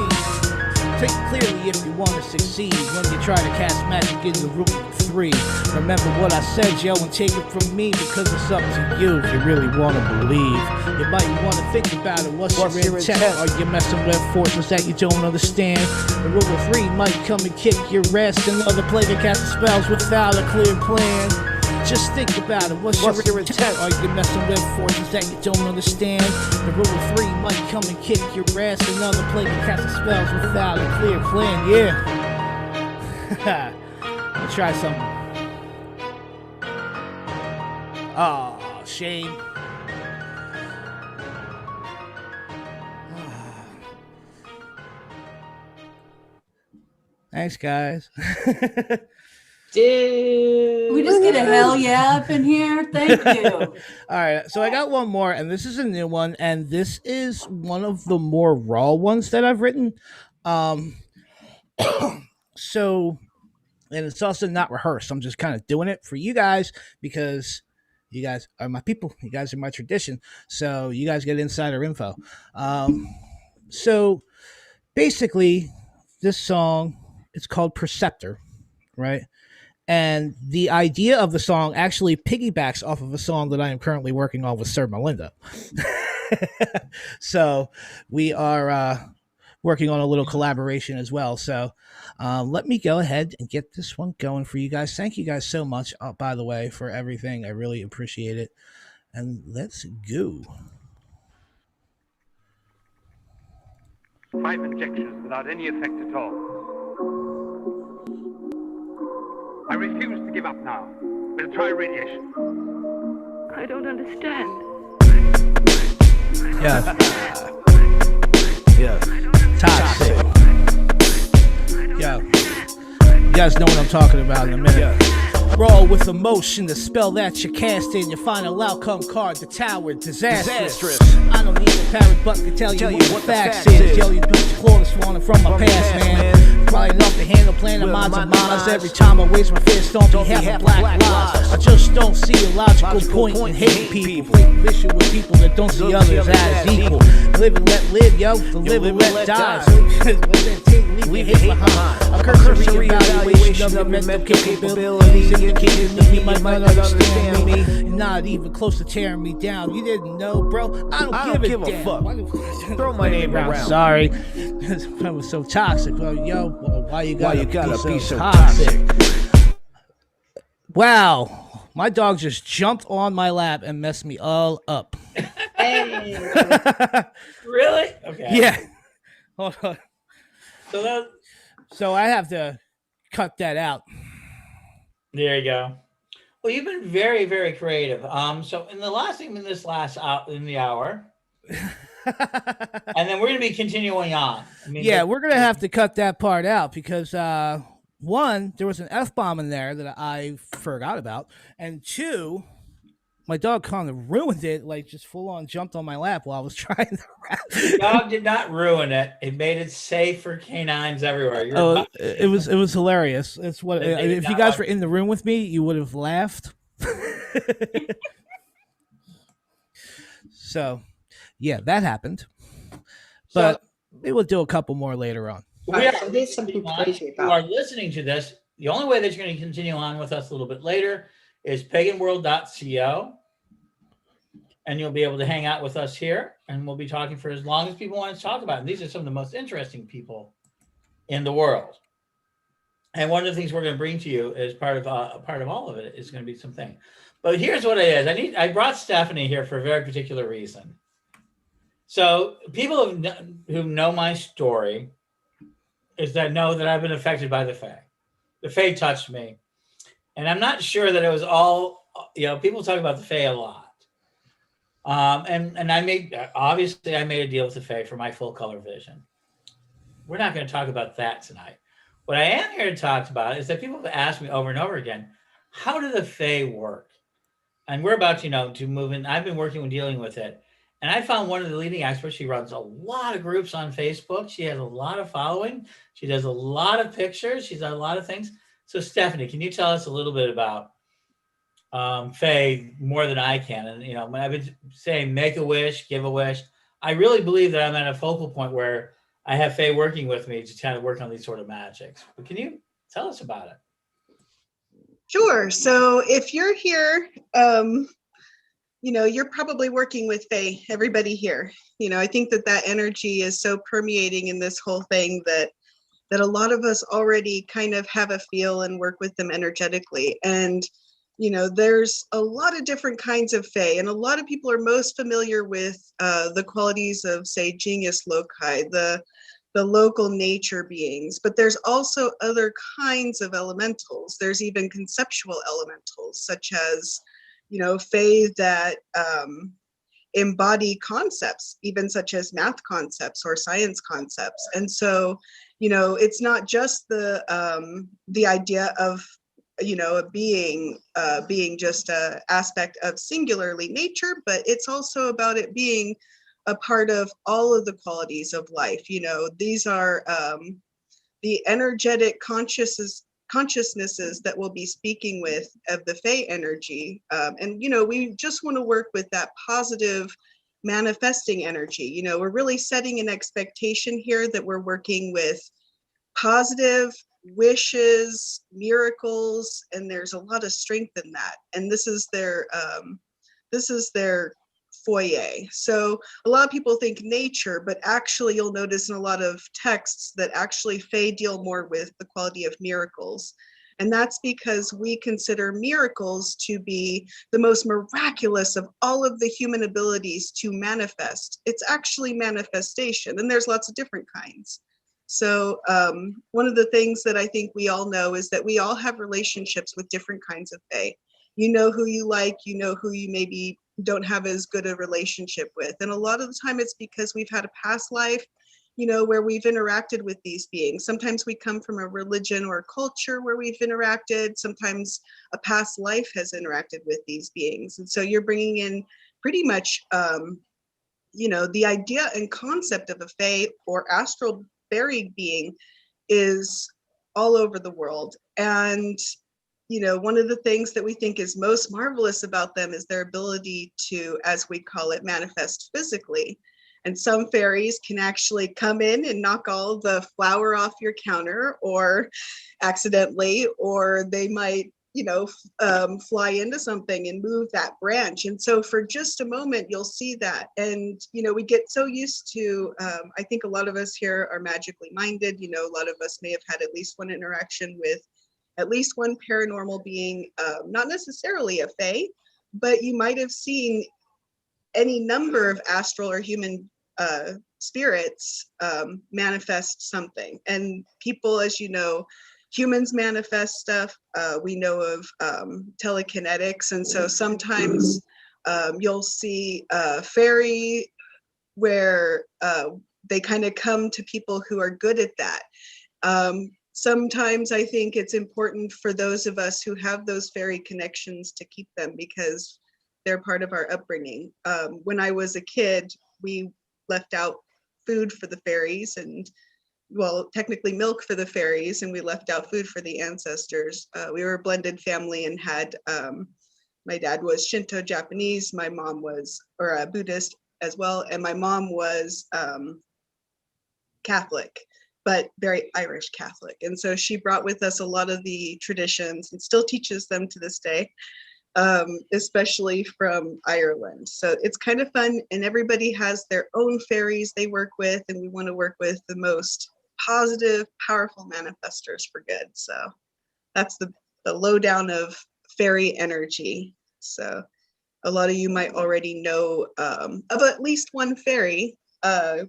Think clearly if you want to succeed when you try to cast magic in the rule of 3. Remember what I said, yo, and take it from me, because it's up to you if you really want to believe. You might want to think about it. What's your intent? Are you messing with forces that you don't understand? The rule of 3 might come and kick your ass. Another play that casts spells without a clear plan. Just think about it. What's your intent? Are you messing with forces that you don't understand? The rule of 3 might come and kick your ass. Another play that casts spells without a clear plan. Yeah. Let's try something. Oh, shame. Thanks, guys. Dude. We just get a hell yeah up in here. Thank you. All right, so I got one more, and this is a new one, and this is one of the more raw ones that I've written. So, and it's also not rehearsed. I'm just kind of doing it for you guys because you guys are my people. You guys are my tradition. So you guys get insider info. So basically, this song, it's called Preceptor, right? And the idea of the song actually piggybacks off of a song that I am currently working on with Sir Melinda. So we are working on a little collaboration as well. So let me go ahead and get this one going for you guys. Thank you guys so much, by the way, for everything. I really appreciate it. And let's go. 5 injections without any effect at all. I refuse to give up now. We'll try radiation. I don't understand. Yeah. Yeah. Toxic. Yeah. You guys know what I'm talking about in a minute. Yeah. Roll with emotion, the spell that you're casting. Your final outcome card, the tower, disastrous. I don't need a parrot buck to tell you what the facts is. Yo, you built your claw spawning from my past, man. Probably enough to handle planning minds and minds. Every time I raise my fist on behalf of black lives, I just don't see a logical point in hating people. Vicious with people that don't see others as equal. Live and let live, yo. The live and let die. So leave hate behind. A cursory evaluation of your mental capabilities indicated that you might not understand me, and not even close to tearing me down. You didn't know, bro? I don't give a fuck. Throw my name around. Sorry, that was so toxic. Well, yo, why you gotta be so toxic? Wow, my dog just jumped on my lap and messed me all up. Hey. Really? Okay. Yeah. Hold on. So So I have to cut that out. there you go. Well, you've been very, very creative. So in the last thing in this last in the hour, and then we're going to be continuing on. I mean, Yeah, we're gonna have to cut that part out because one, there was an F-bomb in there that I forgot about, and two, my dog kind of ruined it, like just full on jumped on my lap while I was trying to wrap. The dog did not ruin it. It made it safe for canines everywhere. It was hilarious. It's what They did if you not guys like were in the room with me, you would have laughed. So, yeah, that happened. But we will do a couple more later on. So there's something crazy If you about are listening to this, the only way that you're going to continue on with us a little bit later is paganworld.co. And you'll be able to hang out with us here, and we'll be talking for as long as people want to talk about it. And these are some of the most interesting people in the world. And one of the things we're going to bring to you as part of all of it is going to be something. But here's what it is. I brought Stephanie here for a very particular reason. So people who know my story know that I've been affected by the Fae. The Fae touched me, and I'm not sure that it was all. People talk about the Fae a lot. And I made a deal with the Fae for my full color vision. We're not going to talk about that tonight. What I am here to talk about is that people have asked me over and over again, how do the Fae work? And we're about to move in. I've been working with dealing with it. And I found one of the leading experts. She runs a lot of groups on Facebook. She has a lot of following. She does a lot of pictures. She's done a lot of things. So Stephanie, can you tell us a little bit about Faye more than I can? And when I've been saying make a wish, give a wish, I really believe that I'm at a focal point where I have Faye working with me to kind of work on these sort of magics. But can you tell us about it? Sure. So if you're here, you're probably working with Faye, everybody here. I think that energy is so permeating in this whole thing that a lot of us already kind of have a feel and work with them energetically. And there's a lot of different kinds of Fae, and a lot of people are most familiar with the qualities of, say, genius loci, the local nature beings. But there's also other kinds of elementals. There's even conceptual elementals, such as, Fae that embody concepts, even such as math concepts or science concepts. And so, it's not just the idea of a being just a aspect of singularly nature, but it's also about it being a part of all of the qualities of life. These are the energetic consciousnesses that we'll be speaking with of the Fae energy. And we just want to work with that positive manifesting energy. We're really setting an expectation here that we're working with positive wishes, miracles, and there's a lot of strength in that. And this is their foyer. So a lot of people think nature, but actually you'll notice in a lot of texts that actually Fae deal more with the quality of miracles. And that's because we consider miracles to be the most miraculous of all of the human abilities to manifest. It's actually manifestation, and there's lots of different kinds. So one of the things that I think we all know is that we all have relationships with different kinds of Fae. You know who you like, who you maybe don't have as good a relationship with. And a lot of the time it's because we've had a past life, where we've interacted with these beings. Sometimes we come from a religion or a culture where we've interacted. Sometimes a past life has interacted with these beings. And so you're bringing in pretty much, the idea and concept of a Fae or astral buried being is all over the world. And one of the things that we think is most marvelous about them is their ability to, as we call it, manifest physically. And some fairies can actually come in and knock all the flour off your counter, or accidentally, or they might, fly into something and move that branch. And so for just a moment, you'll see that. And, we get so used to, I think a lot of us here are magically minded. A lot of us may have had at least one interaction with at least one paranormal being, not necessarily a fae, but you might have seen any number of astral or human spirits manifest something. And people, as you know, humans manifest stuff. We know of telekinetics. And so sometimes you'll see a fairy where they kind of come to people who are good at that. Sometimes I think it's important for those of us who have those fairy connections to keep them, because they're part of our upbringing. When I was a kid, we left out food for the fairies, and well, technically milk for the fairies, and we left out food for the ancestors. We were a blended family and had, my dad was Shinto Japanese, my mom was, or a Buddhist as well, and my mom was Catholic, but very Irish Catholic. And so she brought with us a lot of the traditions and still teaches them to this day, especially from Ireland. So it's kind of fun, and everybody has their own fairies they work with, and we want to work with the most positive, powerful manifestors for good. So that's the lowdown of fairy energy. So a lot of you might already know of at least one fairy.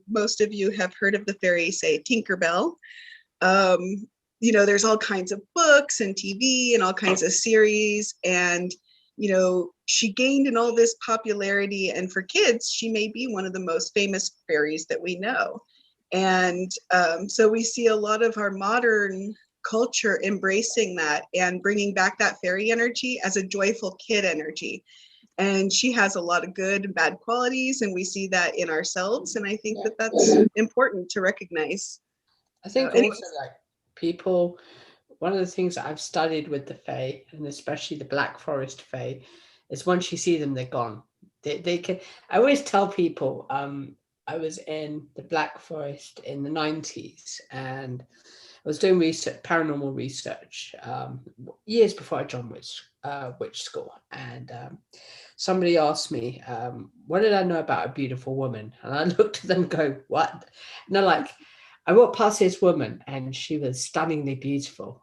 Most of you have heard of the fairy, say, Tinkerbell. There's all kinds of books and TV and all kinds of series, and she gained in all this popularity, and for kids, she may be one of the most famous fairies that we know. And so we see a lot of our modern culture embracing that and bringing back that fairy energy as a joyful kid energy. And she has a lot of good and bad qualities, and we see that in ourselves. And I think that that's important to recognize. I think also, like, people, one of the things that I've studied with the Fae, and especially the Black Forest Fae, is once you see them, they're gone. They can. I always tell people, I was in the Black Forest in the 90s, and I was doing research, paranormal research, years before I joined witch school. And somebody asked me, what did I know about a beautiful woman? And I looked at them and go, what? And they're like, I walked past this woman and she was stunningly beautiful,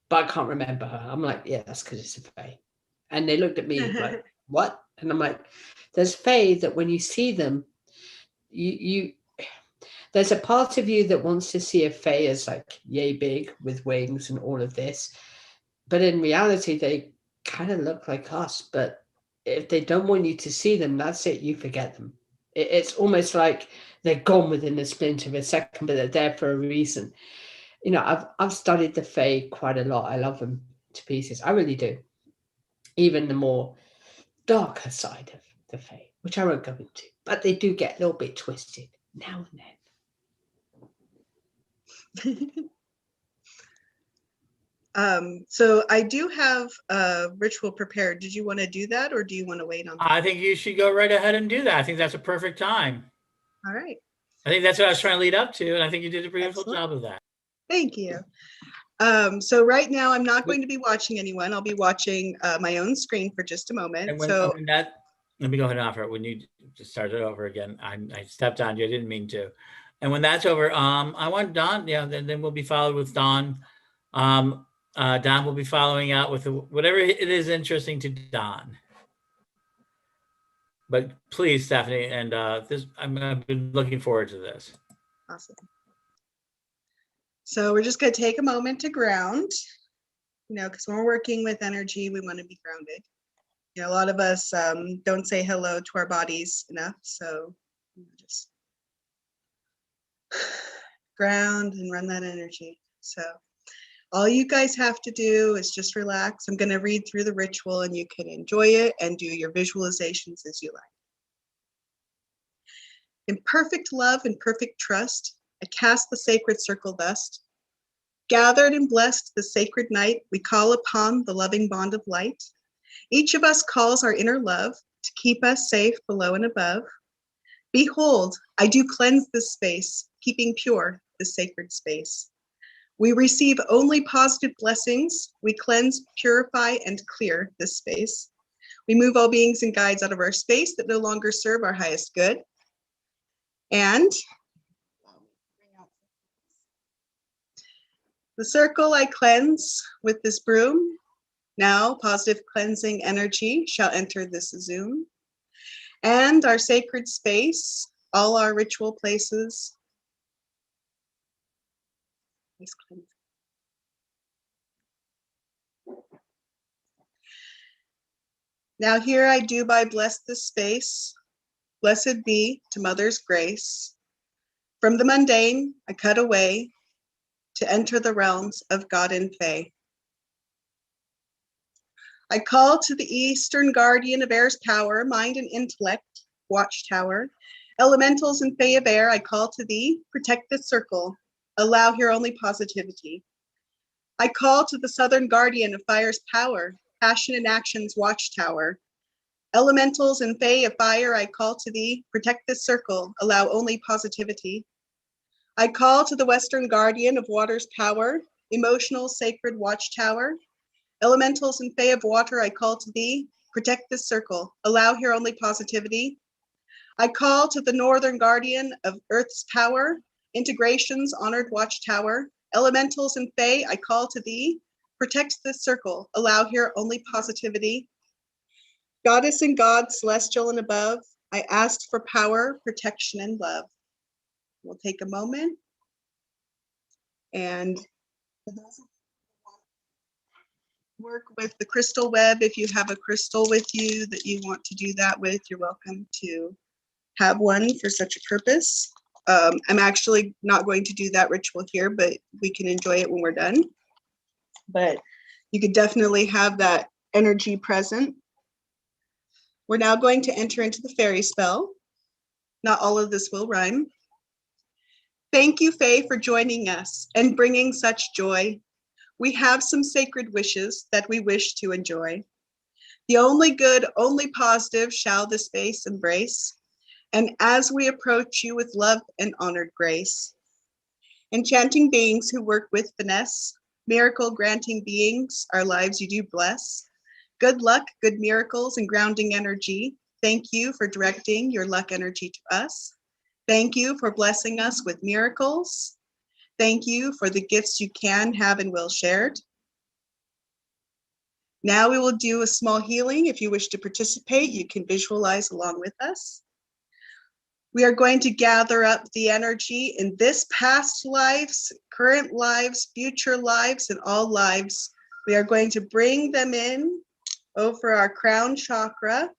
but I can't remember her. I'm like, yeah, that's because it's a fae. And they looked at me like, what? And I'm like, there's fae that when you see them, you there's a part of you that wants to see a fae as like yay big with wings and all of this. But in reality, they kind of look like us. But if they don't want you to see them, that's it. You forget them. It's almost like they're gone within a splint of a second, but they're there for a reason. I've studied the fae quite a lot. I love them to pieces. I really do. Even the more darker side of the fae, which I won't go into, but they do get a little bit twisted now and then. So I do have a ritual prepared. Did you want to do that, or do you want to wait on that? I think you should go right ahead and do that. I think that's a perfect time. All right. I think that's what I was trying to lead up to, and I think you did a beautiful job of that. Thank you. So right now I'm not going to be watching anyone. I'll be watching my own screen for just a moment. And let me go ahead and offer it. When you just started over again, I stepped on you. I didn't mean to. And when that's over, I want Dawn. Yeah, then we'll be followed with Dawn. Dawn will be following out with whatever it is interesting to Dawn. But please, Stephanie, and I've been looking forward to this. Awesome. So we're just going to take a moment to ground, because when we're working with energy, we want to be grounded. A lot of us don't say hello to our bodies enough. So just ground and run that energy. So all you guys have to do is just relax. I'm going to read through the ritual, and you can enjoy it and do your visualizations as you like. In perfect love and perfect trust, I cast the sacred circle thus. Gathered and blessed the sacred night, we call upon the loving bond of light. Each of us calls our inner love to keep us safe below and above. Behold, I do cleanse this space, keeping pure the sacred space. We receive only positive blessings. We cleanse, purify, and clear this space. We move all beings and guides out of our space that no longer serve our highest good. And the circle I cleanse with this broom. Now positive cleansing energy shall enter this Zoom. And our sacred space, all our ritual places. Now here I do by bless this space. Blessed be to Mother's grace. From the mundane I cut away to enter the realms of God and Fae. I call to the Eastern guardian of air's power, mind and intellect, watchtower. Elementals and Fae of air, I call to thee, protect this circle. Allow here only positivity. I call to the Southern guardian of fire's power, passion and actions, watchtower. Elementals and Fae of fire, I call to thee, protect this circle. Allow only positivity. I call to the Western guardian of water's power, emotional sacred watchtower. Elementals and Fae of water, I call to thee, protect this circle. Allow here only positivity. I call to the Northern guardian of earth's power, integrations, honored watchtower. Elementals and Fae, I call to thee, protect this circle. Allow here only positivity. Goddess and God, celestial and above, I ask for power, protection, and love. We'll take a moment. And work with the crystal web. If you have a crystal with you that you want to do that with, you're welcome to have one for such a purpose. I'm actually not going to do that ritual here, but we can enjoy it when we're done. But you could definitely have that energy present. We're now going to enter into the fairy spell. Not all of this will rhyme. Thank you, Faye, for joining us and bringing such joy. We have some sacred wishes that we wish to enjoy. The only good, only positive shall the space embrace. And as we approach you with love and honored grace, enchanting beings who work with finesse, miracle granting beings, our lives you do bless. Good luck, good miracles, and grounding energy. Thank you for directing your luck energy to us. Thank you for blessing us with miracles. Thank you for the gifts you can have and will shared. Now we will do a small healing. If you wish to participate, you can visualize along with us. We are going to gather up the energy in this past lives, current lives, future lives, and all lives. We are going to bring them in over our crown chakra.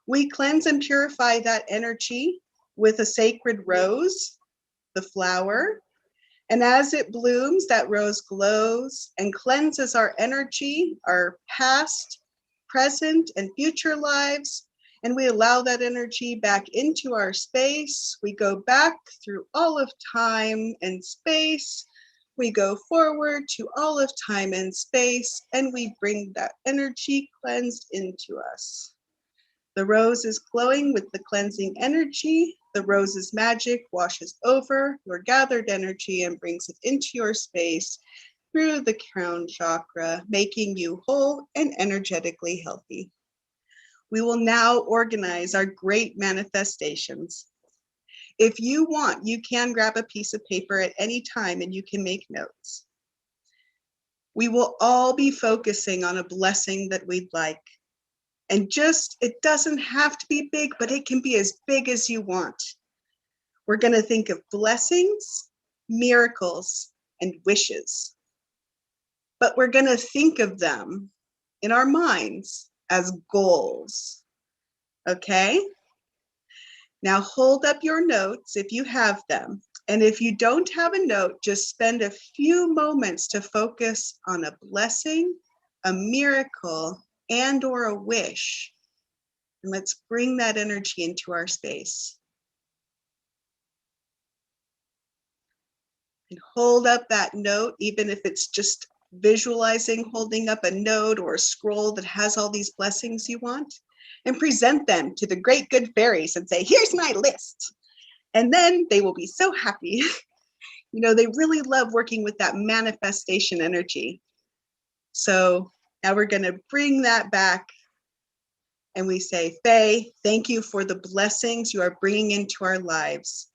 We cleanse and purify that energy with a sacred rose, the flower. And as it blooms, that rose glows and cleanses our energy, our past, present, and future lives. And we allow that energy back into our space. We go back through all of time and space. We go forward to all of time and space, and we bring that energy cleansed into us. The rose is glowing with the cleansing energy. The rose's magic washes over your gathered energy and brings it into your space through the crown chakra, making you whole and energetically healthy. We will now organize our great manifestations. If you want, you can grab a piece of paper at any time and you can make notes. We will all be focusing on a blessing that we'd like. And it doesn't have to be big, but it can be as big as you want. We're going to think of blessings, miracles, and wishes. But we're going to think of them in our minds as goals. Okay? Now hold up your notes if you have them. And if you don't have a note, just spend a few moments to focus on a blessing, a miracle, and or a wish. And let's bring that energy into our space. And hold up that note, even if it's just visualizing holding up a note or a scroll that has all these blessings you want. and present them to the great good fairies and say, here's my list. And then they will be so happy. You know, they really love working with that manifestation energy. So now we're going to bring that back. And we say, Faye, thank you for the blessings you are bringing into our lives.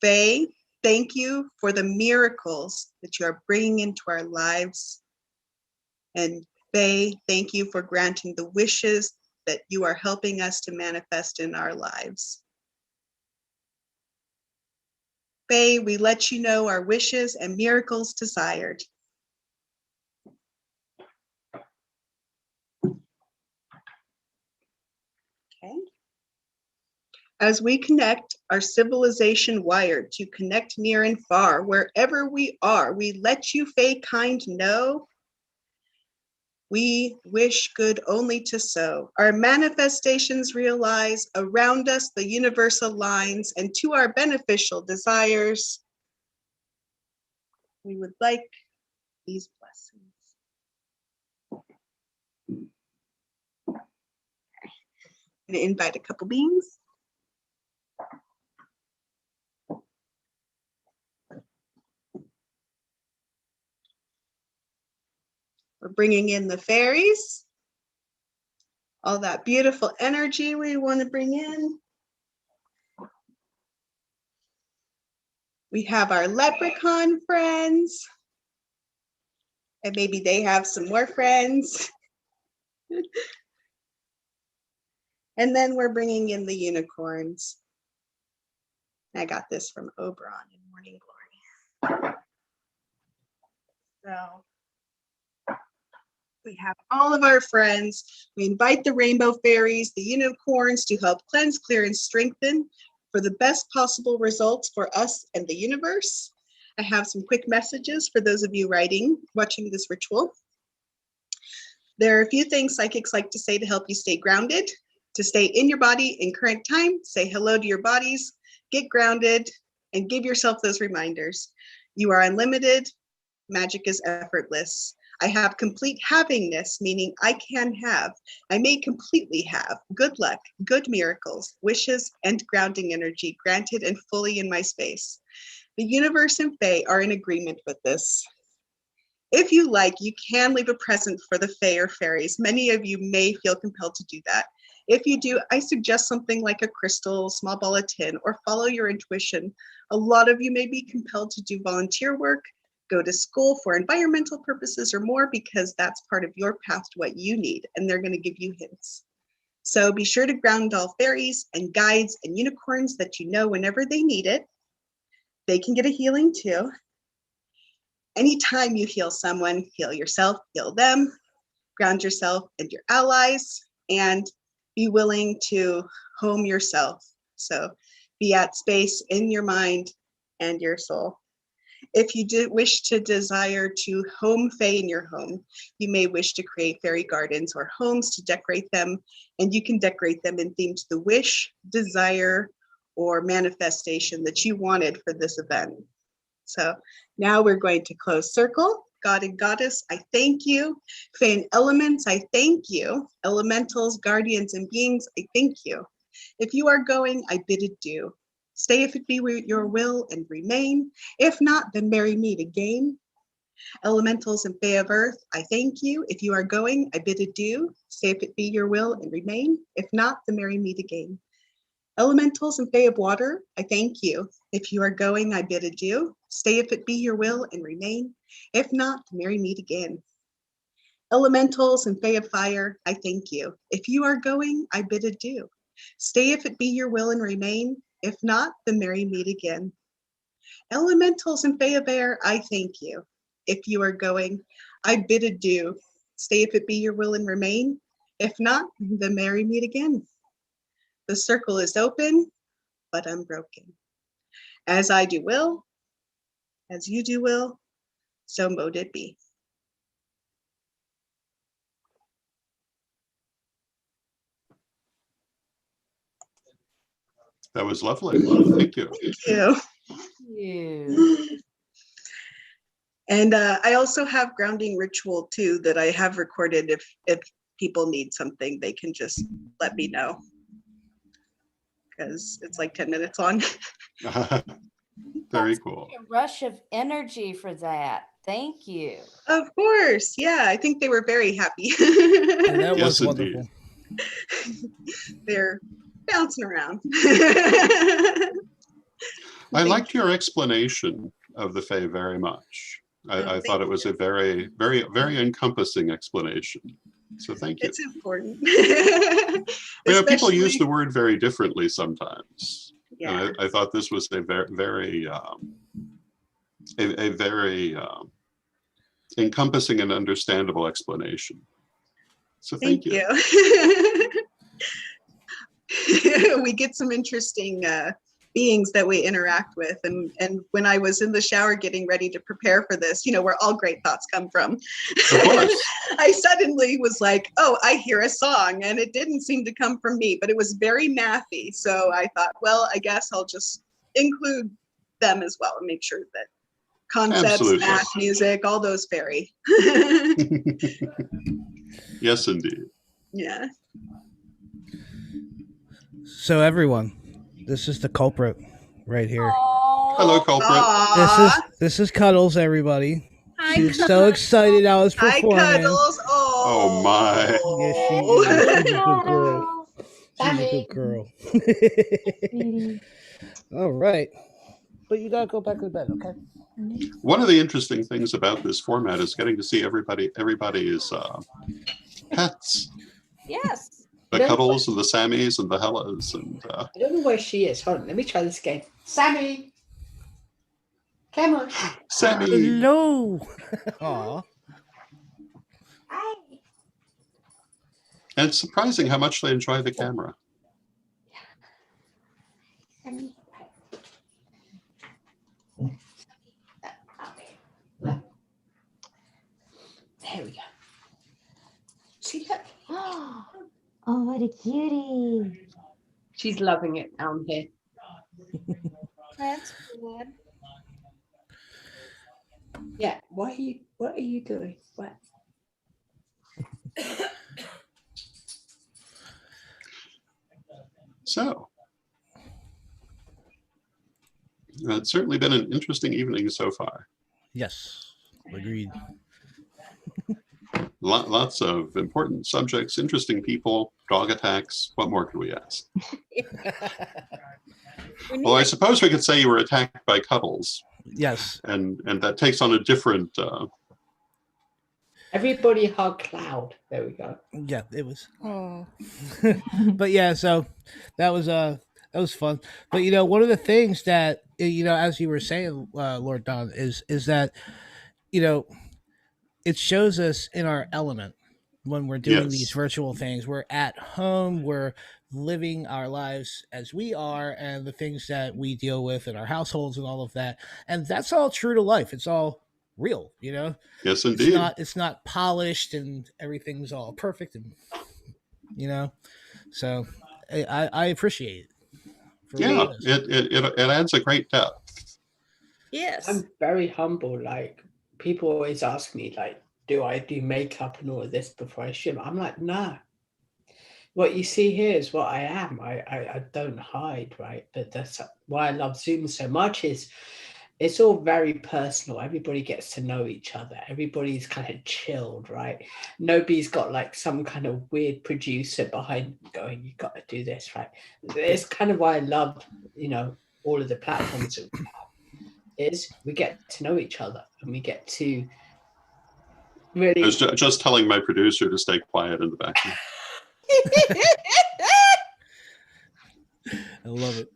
Faye, thank you for the miracles that you are bringing into our lives. And Faye, thank you for granting the wishes that you are helping us to manifest in our lives. Faye, we let you know our wishes and miracles desired. Okay. As we connect our civilization wired to connect near and far, wherever we are, we let you, Faye kind, know we wish good only to sow. Our manifestations realize around us the universe aligns, and to our beneficial desires, we would like these blessings. I'm going to invite a couple beings. We're bringing in the fairies, all that beautiful energy we want to bring in. We have our leprechaun friends, and maybe they have some more friends. And then we're bringing in the unicorns. I got this from Oberon in Morning Glory. So we have all of our friends. We invite the rainbow fairies, the unicorns to help cleanse, clear, and strengthen for the best possible results for us and the universe. I have some quick messages for those of you watching this ritual. There are a few things psychics like to say to help you stay grounded, to stay in your body in current time. Say hello to your bodies, get grounded, and give yourself those reminders. You are unlimited. Magic is effortless. I have complete havingness, meaning I can have. I may completely have good luck, good miracles, wishes, and grounding energy granted and fully in my space. The universe and Fae are in agreement with this. If you like, you can leave a present for the Fae or fairies. Many of you may feel compelled to do that. If you do, I suggest something like a crystal, small ball of tin, or follow your intuition. A lot of you may be compelled to do volunteer work, go to school for environmental purposes or more, because that's part of your path to what you need, and they're going to give you hints. So be sure to ground all fairies and guides and unicorns that you know whenever they need it. They can get a healing too. Anytime you heal someone, heal yourself, heal them, ground yourself and your allies, and be willing to home yourself. So be at space in your mind and your soul. If you do wish to desire to home Fae in your home, you may wish to create fairy gardens or homes to decorate them, and you can decorate them in theme to the wish, desire, or manifestation that you wanted for this event. So now we're going to close circle. God and Goddess, I thank you. Fae and elements, I thank you. Elementals, guardians, and beings, I thank you. If you are going, I bid adieu. Stay if it be your will and remain. If not, then marry me again. Elementals and Fae of Earth, I thank you. If you are going, I bid adieu. Stay if it be your will and remain. If not, then marry me again. Elementals and Fae of Water, I thank you. If you are going, I bid adieu. Stay if it be your will and remain. If not, marry me again. Elementals and Fae of Fire, I thank you. If you are going, I bid adieu. Stay if it be your will and remain. If not, then marry me again. Elementals and Fae of Air, I thank you. If you are going, I bid adieu. Stay if it be your will and remain. If not, then marry me again. The circle is open, but unbroken. As I do will, as you do will, so mote it be. That was lovely. Thank you. Thank you. And I also have grounding ritual too that I have recorded if people need something, they can just let me know, because it's like 10 minutes long. Very cool. A rush of energy for that. Thank you. Of course. Yeah, I think they were very happy. And that Yes, was wonderful. They're bouncing around. I liked your explanation of the Fae very much. I thought it was a very, very, very encompassing explanation. So thank you. It's important. People use the word very differently sometimes. Yeah. And I thought this was a very, very encompassing and understandable explanation. So thank you. We get some interesting beings that we interact with, and when I was in the shower getting ready to prepare for this, where all great thoughts come from, Of course. I suddenly was like, oh, I hear a song, and it didn't seem to come from me, but it was very mathy. So I thought, well, I guess I'll just include them as well and make sure that concepts, Absolutely. math, music, all those vary. Yes, indeed. Yeah. So everyone, this is the culprit right here. Hello, culprit. This is Cuddles, everybody. Hi, She's so excited I was Hi, performing. Cuddles. Oh my. Yes, she is. She's a good girl. She's a good girl. All right. But you gotta go back to bed, okay? One of the interesting things about this format is getting to see everybody's pets. Yes. The Cuddles and the Sammies and the Hellas. And I don't know where she is. Hold on, let me try this again. Sammy! Come on. Sammy! Hello! Aw. Hi. And it's surprising how much they enjoy the camera. Sammy. There we go. See that? Oh, what a cutie. She's loving it down here. That's good. Yeah, what are you doing? What? So, it's certainly been an interesting evening so far. Yes, agreed. Lots of important subjects, interesting people, dog attacks. What more could we ask? Well, I suppose we could say you were attacked by Cuddles. Yes. And that takes on a different... Everybody hug Cloud. There we go. Yeah, it was. But yeah, so that was fun. But one of the things that as you were saying, Lord Don, is that it shows us in our element when we're doing these virtual things. We're at home, we're living our lives as we are, and the things that we deal with in our households and all of that. And that's all true to life. It's all real, Yes, indeed. It's not polished and everything's all perfect, and so I appreciate it. Yeah, it adds a great depth. Yes. I'm very humble. Like, people always ask me, like, do I do makeup and all of this before I shoot? I'm like, no. What you see here is what I am. I don't hide, right? But that's why I love Zoom so much, is it's all very personal. Everybody gets to know each other. Everybody's kind of chilled, right? Nobody's got like some kind of weird producer behind going, you got to do this, right? It's kind of why I love, all of the platforms that we have, is we get to know each other and we get to really... I was just telling my producer to stay quiet in the background. I love it.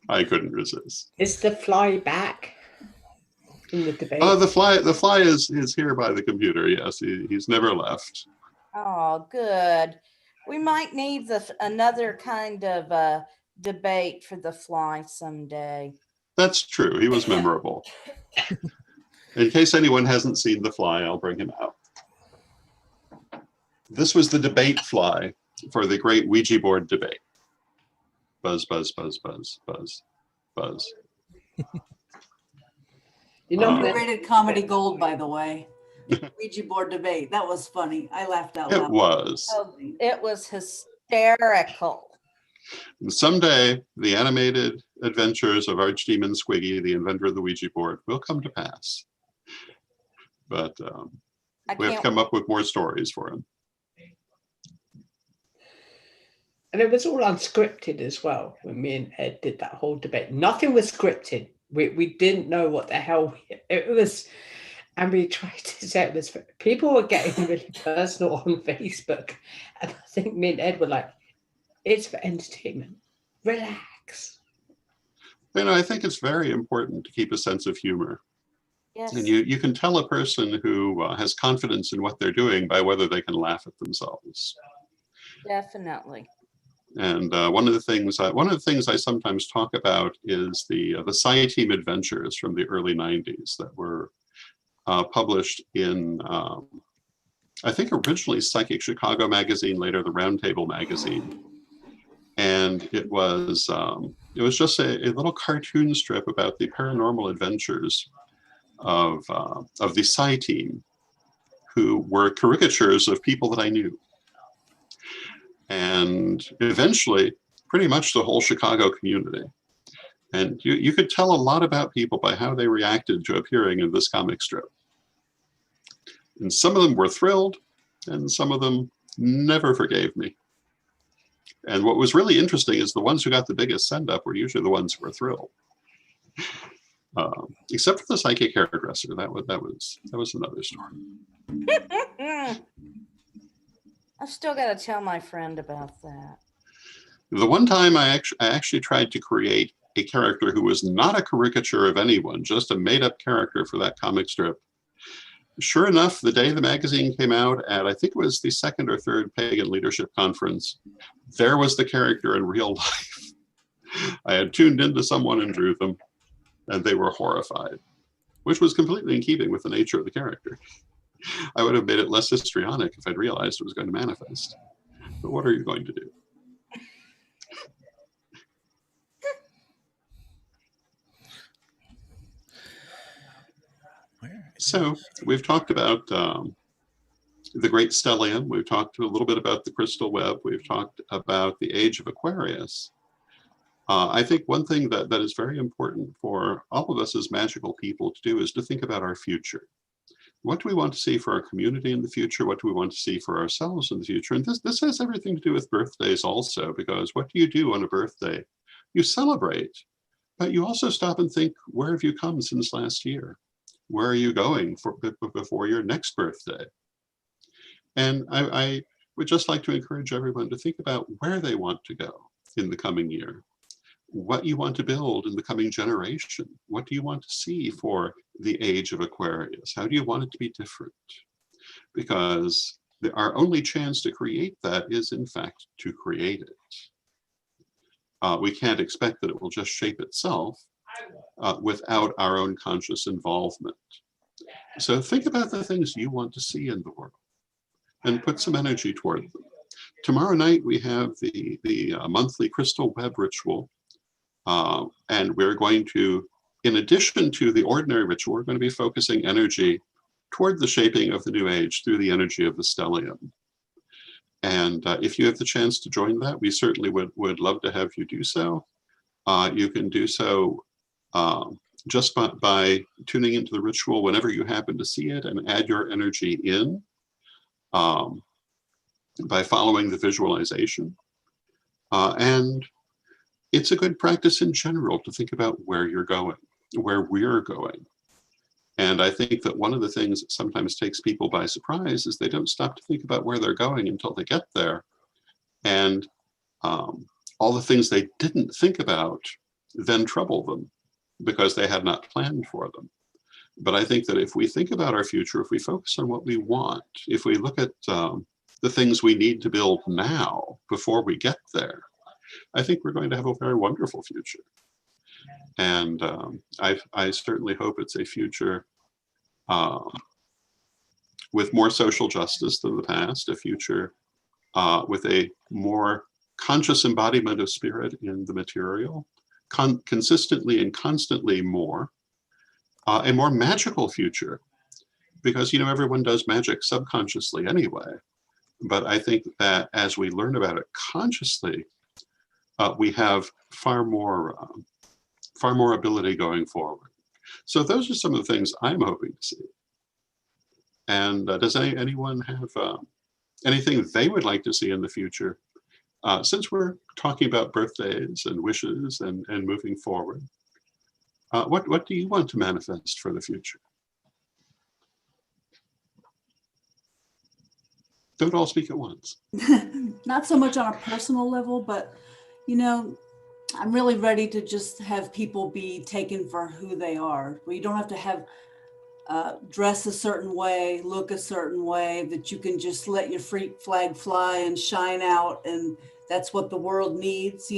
I couldn't resist. Is the fly back in the debate? Oh, the fly is here by the computer. Yes, he's never left. Oh, good. We might need another kind of debate for the fly someday. That's true. He was memorable. In case anyone hasn't seen the fly, I'll bring him out. This was the debate fly for the great Ouija board debate. Buzz, buzz, buzz, buzz, buzz, buzz. Rated comedy gold, by the way. Ouija board debate. That was funny. I laughed out It loud. was. Oh, it was hysterical. And someday, the animated adventures of Archdemon Squiggy, the inventor of the Ouija board, will come to pass. But we have to come up with more stories for him. And it was all unscripted as well when me and Ed did that whole debate. Nothing was scripted. We didn't know what the hell it was. And we tried to say it was, people were getting really personal on Facebook. And I think me and Ed were like, it's for entertainment. Relax. You know, I think it's very important to keep a sense of humor. Yes. And you can tell a person who has confidence in what they're doing by whether they can laugh at themselves. Definitely. And one of the things I sometimes talk about is the Psi Team adventures from the early 90s that were published in, I think originally Psychic Chicago magazine, later the Roundtable magazine. And it was just a little cartoon strip about the paranormal adventures of the Psi Team, who were caricatures of people that I knew. And eventually, pretty much the whole Chicago community. And you could tell a lot about people by how they reacted to appearing in this comic strip. And some of them were thrilled, and some of them never forgave me. And what was really interesting is the ones who got the biggest send-up were usually the ones who were thrilled. Except for the psychic hairdresser, that was another story. I still got to tell my friend about that. The one time I actually tried to create a character who was not a caricature of anyone, just a made-up character for that comic strip. Sure enough, the day the magazine came out at, I think it was the second or third Pagan Leadership Conference, there was the character in real life. I had tuned into someone and drew them, and they were horrified, which was completely in keeping with the nature of the character. I would have made it less histrionic if I'd realized it was going to manifest. But what are you going to do? So we've talked about the Great Stellium. We've talked a little bit about the Crystal Web. We've talked about the Age of Aquarius. I think one thing that is very important for all of us as magical people to do is to think about our future. What do we want to see for our community in the future? What do we want to see for ourselves in the future? And this has everything to do with birthdays also, because what do you do on a birthday? You celebrate, but you also stop and think, where have you come since last year? Where are you going before your next birthday? And I would just like to encourage everyone to think about where they want to go in the coming year. What you want to build in the coming generation. What do you want to see for the Age of Aquarius? How do you want it to be different? Because our only chance to create that is, in fact, to create it. We can't expect that it will just shape itself without our own conscious involvement. So think about the things you want to see in the world and put some energy toward them. Tomorrow night, we have the monthly Crystal Web ritual. And we're going to, in addition to the ordinary ritual, we're going to be focusing energy toward the shaping of the new age through the energy of the stellium. And if you have the chance to join that, we certainly would love to have you do so. You can do so just by tuning into the ritual whenever you happen to see it and add your energy in by following the visualization. And it's a good practice in general to think about where you're going, where we're going. And I think that one of the things that sometimes takes people by surprise is they don't stop to think about where they're going until they get there. And all the things they didn't think about then trouble them because they had not planned for them. But I think that if we think about our future, if we focus on what we want, if we look at the things we need to build now before we get there, I think we're going to have a very wonderful future. And I certainly hope it's a future with more social justice than the past, a future with a more conscious embodiment of spirit in the material, consistently and constantly more, a more magical future because, everyone does magic subconsciously anyway. But I think that as we learn about it consciously, we have far more ability going forward. So those are some of the things I'm hoping to see. And does anyone have anything they would like to see in the future? Since we're talking about birthdays and wishes and moving forward, what do you want to manifest for the future? Don't all speak at once. Not so much on a personal level, but I'm really ready to just have people be taken for who they are, where you don't have to have dress a certain way, look a certain way, that you can just let your freak flag fly and shine out, and that's what the world needs,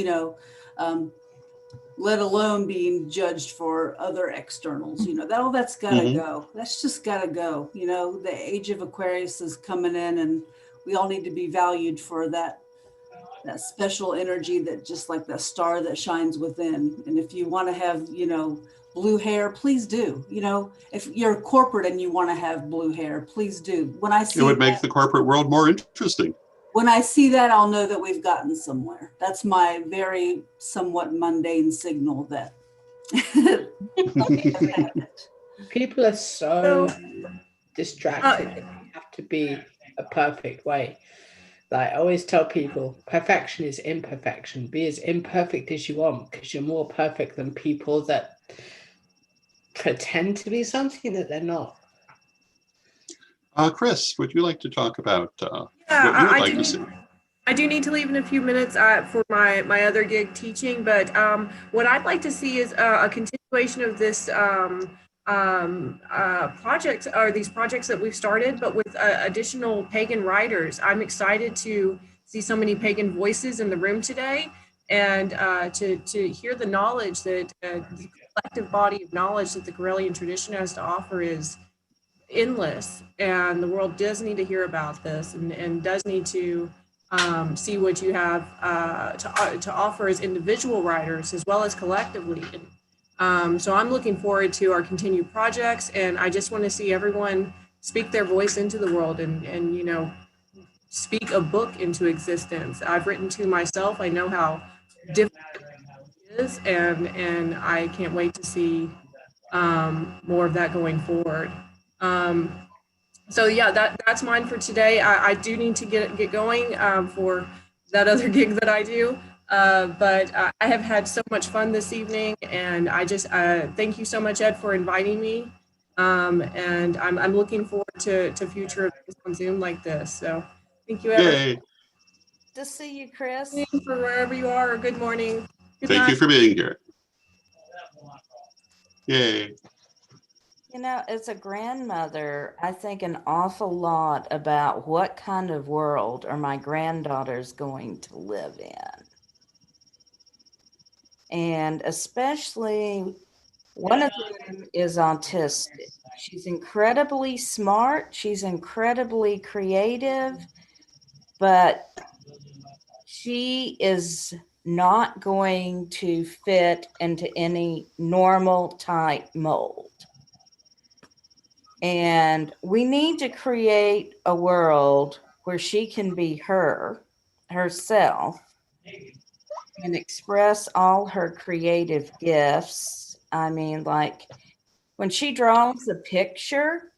let alone being judged for other externals. That's gotta go. That's just gotta go. The age of Aquarius is coming in, and we all need to be valued for that special energy, that just like the star that shines within. And if you want to have, blue hair, please do. If you're corporate and you want to have blue hair, please do. When I see it would make the corporate world more interesting. When I see that, I'll know that we've gotten somewhere. That's my very somewhat mundane signal that people are so distracted. They have to be a perfect way. Like I always tell people, perfection is imperfection. Be as imperfect as you want, because you're more perfect than people that pretend to be something that they're not. Chris, would you like to talk about what you would like to see? I do need to leave in a few minutes for my other gig teaching, but what I'd like to see is a continuation of this project, or these projects that we've started, but with additional pagan writers. I'm excited to see so many pagan voices in the room today, and to hear the knowledge that the collective body of knowledge that the Karelian tradition has to offer is endless, and the world does need to hear about this, and does need to see what you have to offer as individual writers as well as collectively. So I'm looking forward to our continued projects, and I just want to see everyone speak their voice into the world, and speak a book into existence. I've written to myself. I know how difficult it is, and I can't wait to see more of that going forward. So yeah, that's mine for today. I do need to get going for that other gig that I do. But I have had so much fun this evening, and I just thank you so much, Ed, for inviting me. And I'm looking forward to future events on Zoom like this. So thank you, everyone. To see you, Chris. For wherever you are, or good morning. Good Thank night. you for being here. Yay. As a grandmother, I think an awful lot about what kind of world are my granddaughters going to live in. And especially one of them is autistic. She's incredibly smart. She's incredibly creative, but she is not going to fit into any normal type mold. And we need to create a world where she can be herself, and express all her creative gifts. I mean, like when she draws a picture,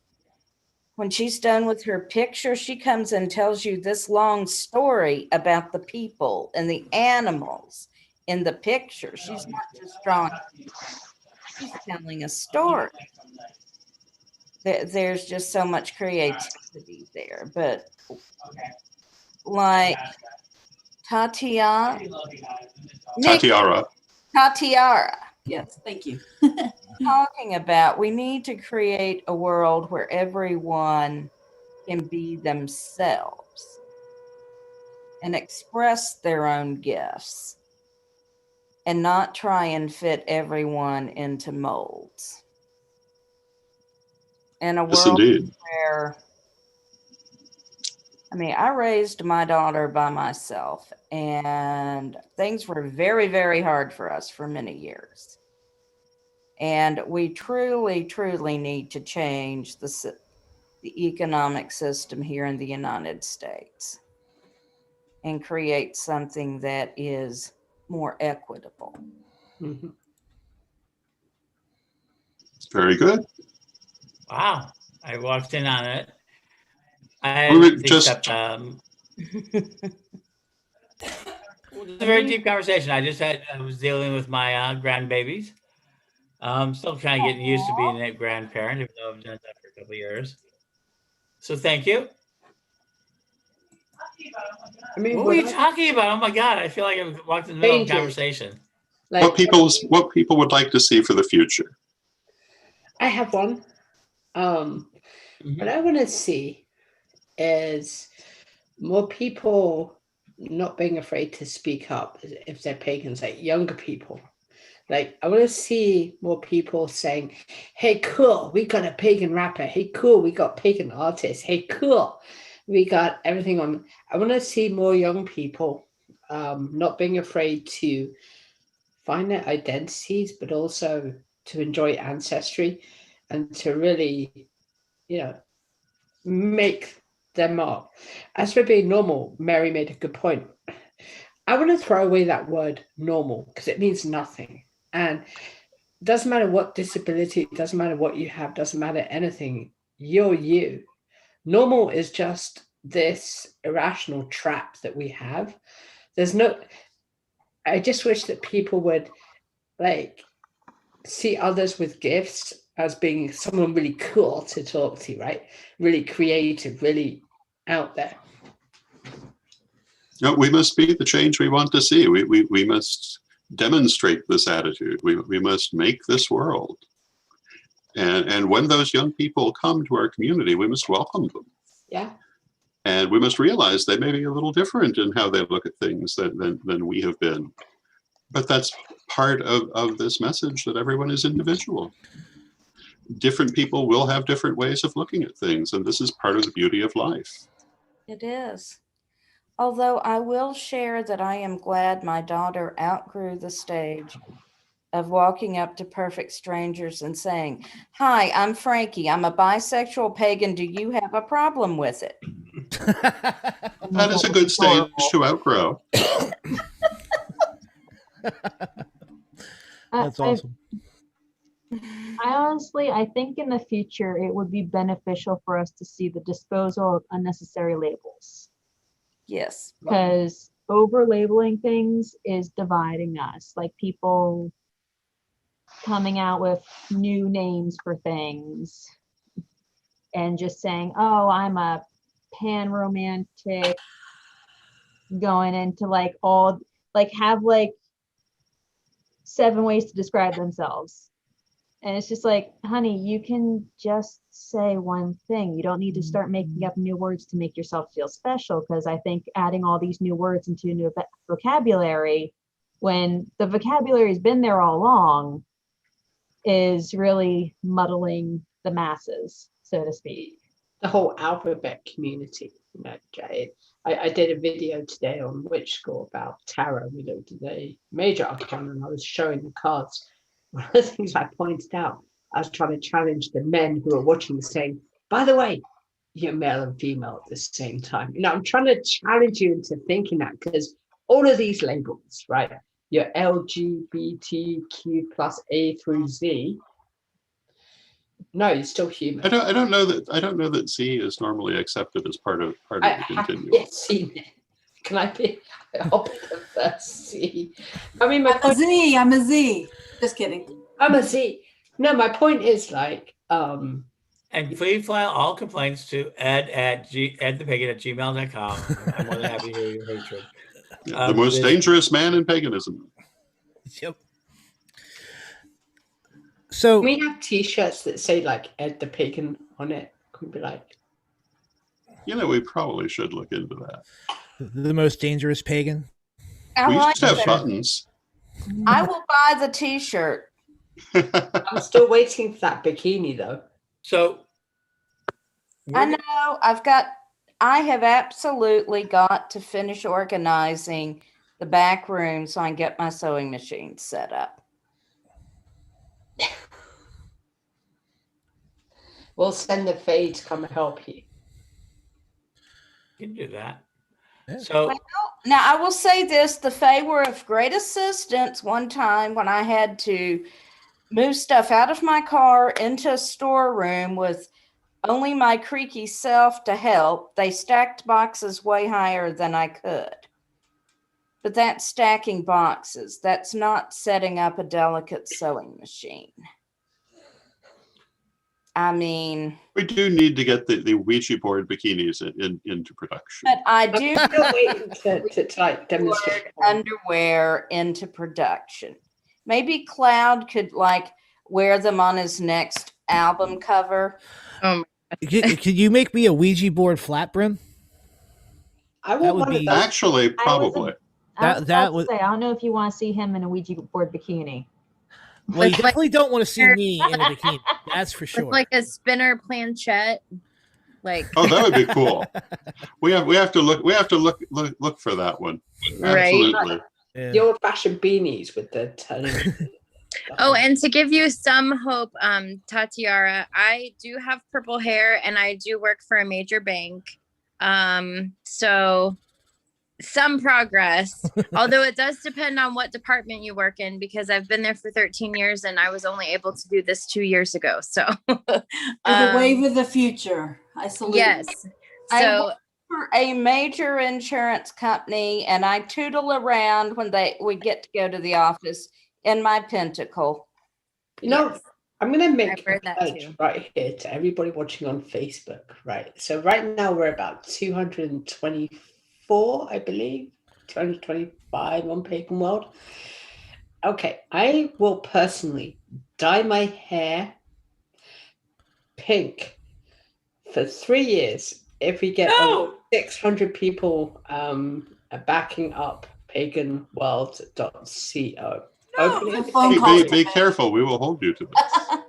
when she's done with her picture, she comes and tells you this long story about the people and the animals in the picture. She's not just drawing, she's telling a story. There's just so much creativity there. But like Tatiara. Yes, thank you. Talking about, we need to create a world where everyone can be themselves and express their own gifts, and not try and fit everyone into molds. In a world where, I raised my daughter by myself, and things were very, very hard for us for many years. And we truly, truly need to change the economic system here in the United States and create something that is more equitable. Mhm. Very good. Wow. I walked in on it. I We were didn't just- accept, it's a very deep conversation. I was dealing with my grandbabies. Still kind of getting used to being a grandparent, even though I've done that for a couple of years. So thank you. I mean, What were you talking about? Oh my God, I feel like I walked in the middle of a Changes. conversation. Like, what people would like to see for the future? I have one. What I want to see is more people not being afraid to speak up if they're pagans, like younger people. Like, I want to see more people saying, hey, cool, we got a pagan rapper. Hey, cool, we got pagan artists. Hey, cool, we got everything on. I want to see more young people not being afraid to find their identities, but also to enjoy ancestry and to really, make their mark. As for being normal, Mary made a good point. I want to throw away that word normal because it means nothing. And it doesn't matter what disability, it doesn't matter what you have, doesn't matter anything. You're you. Normal is just this irrational trap that we have. I just wish that people would see others with gifts as being someone really cool to talk to, right? Really creative, really out there. No, we must be the change we want to see. We must demonstrate this attitude. We must make this world. And when those young people come to our community, we must welcome them. Yeah. And we must realize they may be a little different in how they look at things than we have been. But that's part of this message, that everyone is individual. Different people will have different ways of looking at things, and this is part of the beauty of life. It is. Although I will share that I am glad my daughter outgrew the stage of walking up to perfect strangers and saying, "Hi, I'm Frankie. I'm a bisexual pagan. Do you have a problem with it?" That is a good stage to outgrow. That's awesome. I think in the future it would be beneficial for us to see the disposal of unnecessary labels. Yes. Because over labeling things is dividing us. Like people coming out with new names for things and just saying, oh, I'm a pan romantic, going into have 7 ways to describe themselves. And it's just like, honey, you can just say one thing. You don't need to start making up new words to make yourself feel special, because I think adding all these new words into a new vocabulary, when the vocabulary has been there all along, is really muddling the masses, so to speak. The whole alphabet community. I did a video today on Witch School about tarot. We looked at the major arcana and I was showing the cards. One of the things I pointed out, I was trying to challenge the men who are watching, saying, by the way, you're male and female at the same time. I'm trying to challenge you into thinking that, because all of these labels, right? You're LGBTQ plus A through Z. No, you're still human. I don't know that Z is normally accepted as part of the continuum. Yet seen it. Can I be? I'll be the first Z. I mean, I'm a Z. Just kidding. I'm a Z. No, my point is And please file all complaints to edthepagan@gmail.com. I'm more than happy to hear your hatred. The most dangerous man in paganism. Yep. So we have T-shirts that say Ed the Pagan on it. Could be we probably should look into that. The most dangerous pagan. We used to have buttons. I will buy the T-shirt. I'm still waiting for that bikini though. So I know I have absolutely got to finish organizing the back room so I can get my sewing machine set up. We'll send the Fae to come help you. You can do that. Yeah. So Well, now I will say this, the Fae were of great assistance one time when I had to move stuff out of my car into a storeroom with only my creaky self to help. They stacked boxes way higher than I could. But that's stacking boxes. That's not setting up a delicate sewing machine. I mean, We do need to get the Ouija board bikinis into production. but I do I'm still waiting to like demonstrate. underwear into production. Maybe Cloud could like wear them on his next album cover. Could you make me a Ouija board flat brim? I That want would one of be- those. Actually, probably. I was That about to would- say, I don't know if you want to see him in a Ouija board bikini. Well, you With, like, definitely don't want to see me in a bikini. That's for sure. with like a spinner planchette. Like Oh, that would be cool. We have to look for that one. Right. Absolutely. Yeah. The old-fashioned beanies with the turning. Oh, and to give you some hope, Tatiara, I do have purple hair and I do work for a major bank. So some progress, although it does depend on what department you work in, because I've been there for 13 years and I was only able to do this 2 years ago. So The wave of the future. I salute. yes. I So work for a major insurance company, and I tootle around when we get to go to the office in my pentacle. You know, yes. I'm going to make I've a heard that pledge too. right here to everybody watching on Facebook, right? So right now we're about 224, I believe, 225 on Pagan World. Okay, I will personally dye my hair pink for 3 years if we get over 600 people backing up paganworld.co. Open it. Phone calls. Be careful. We will hold you to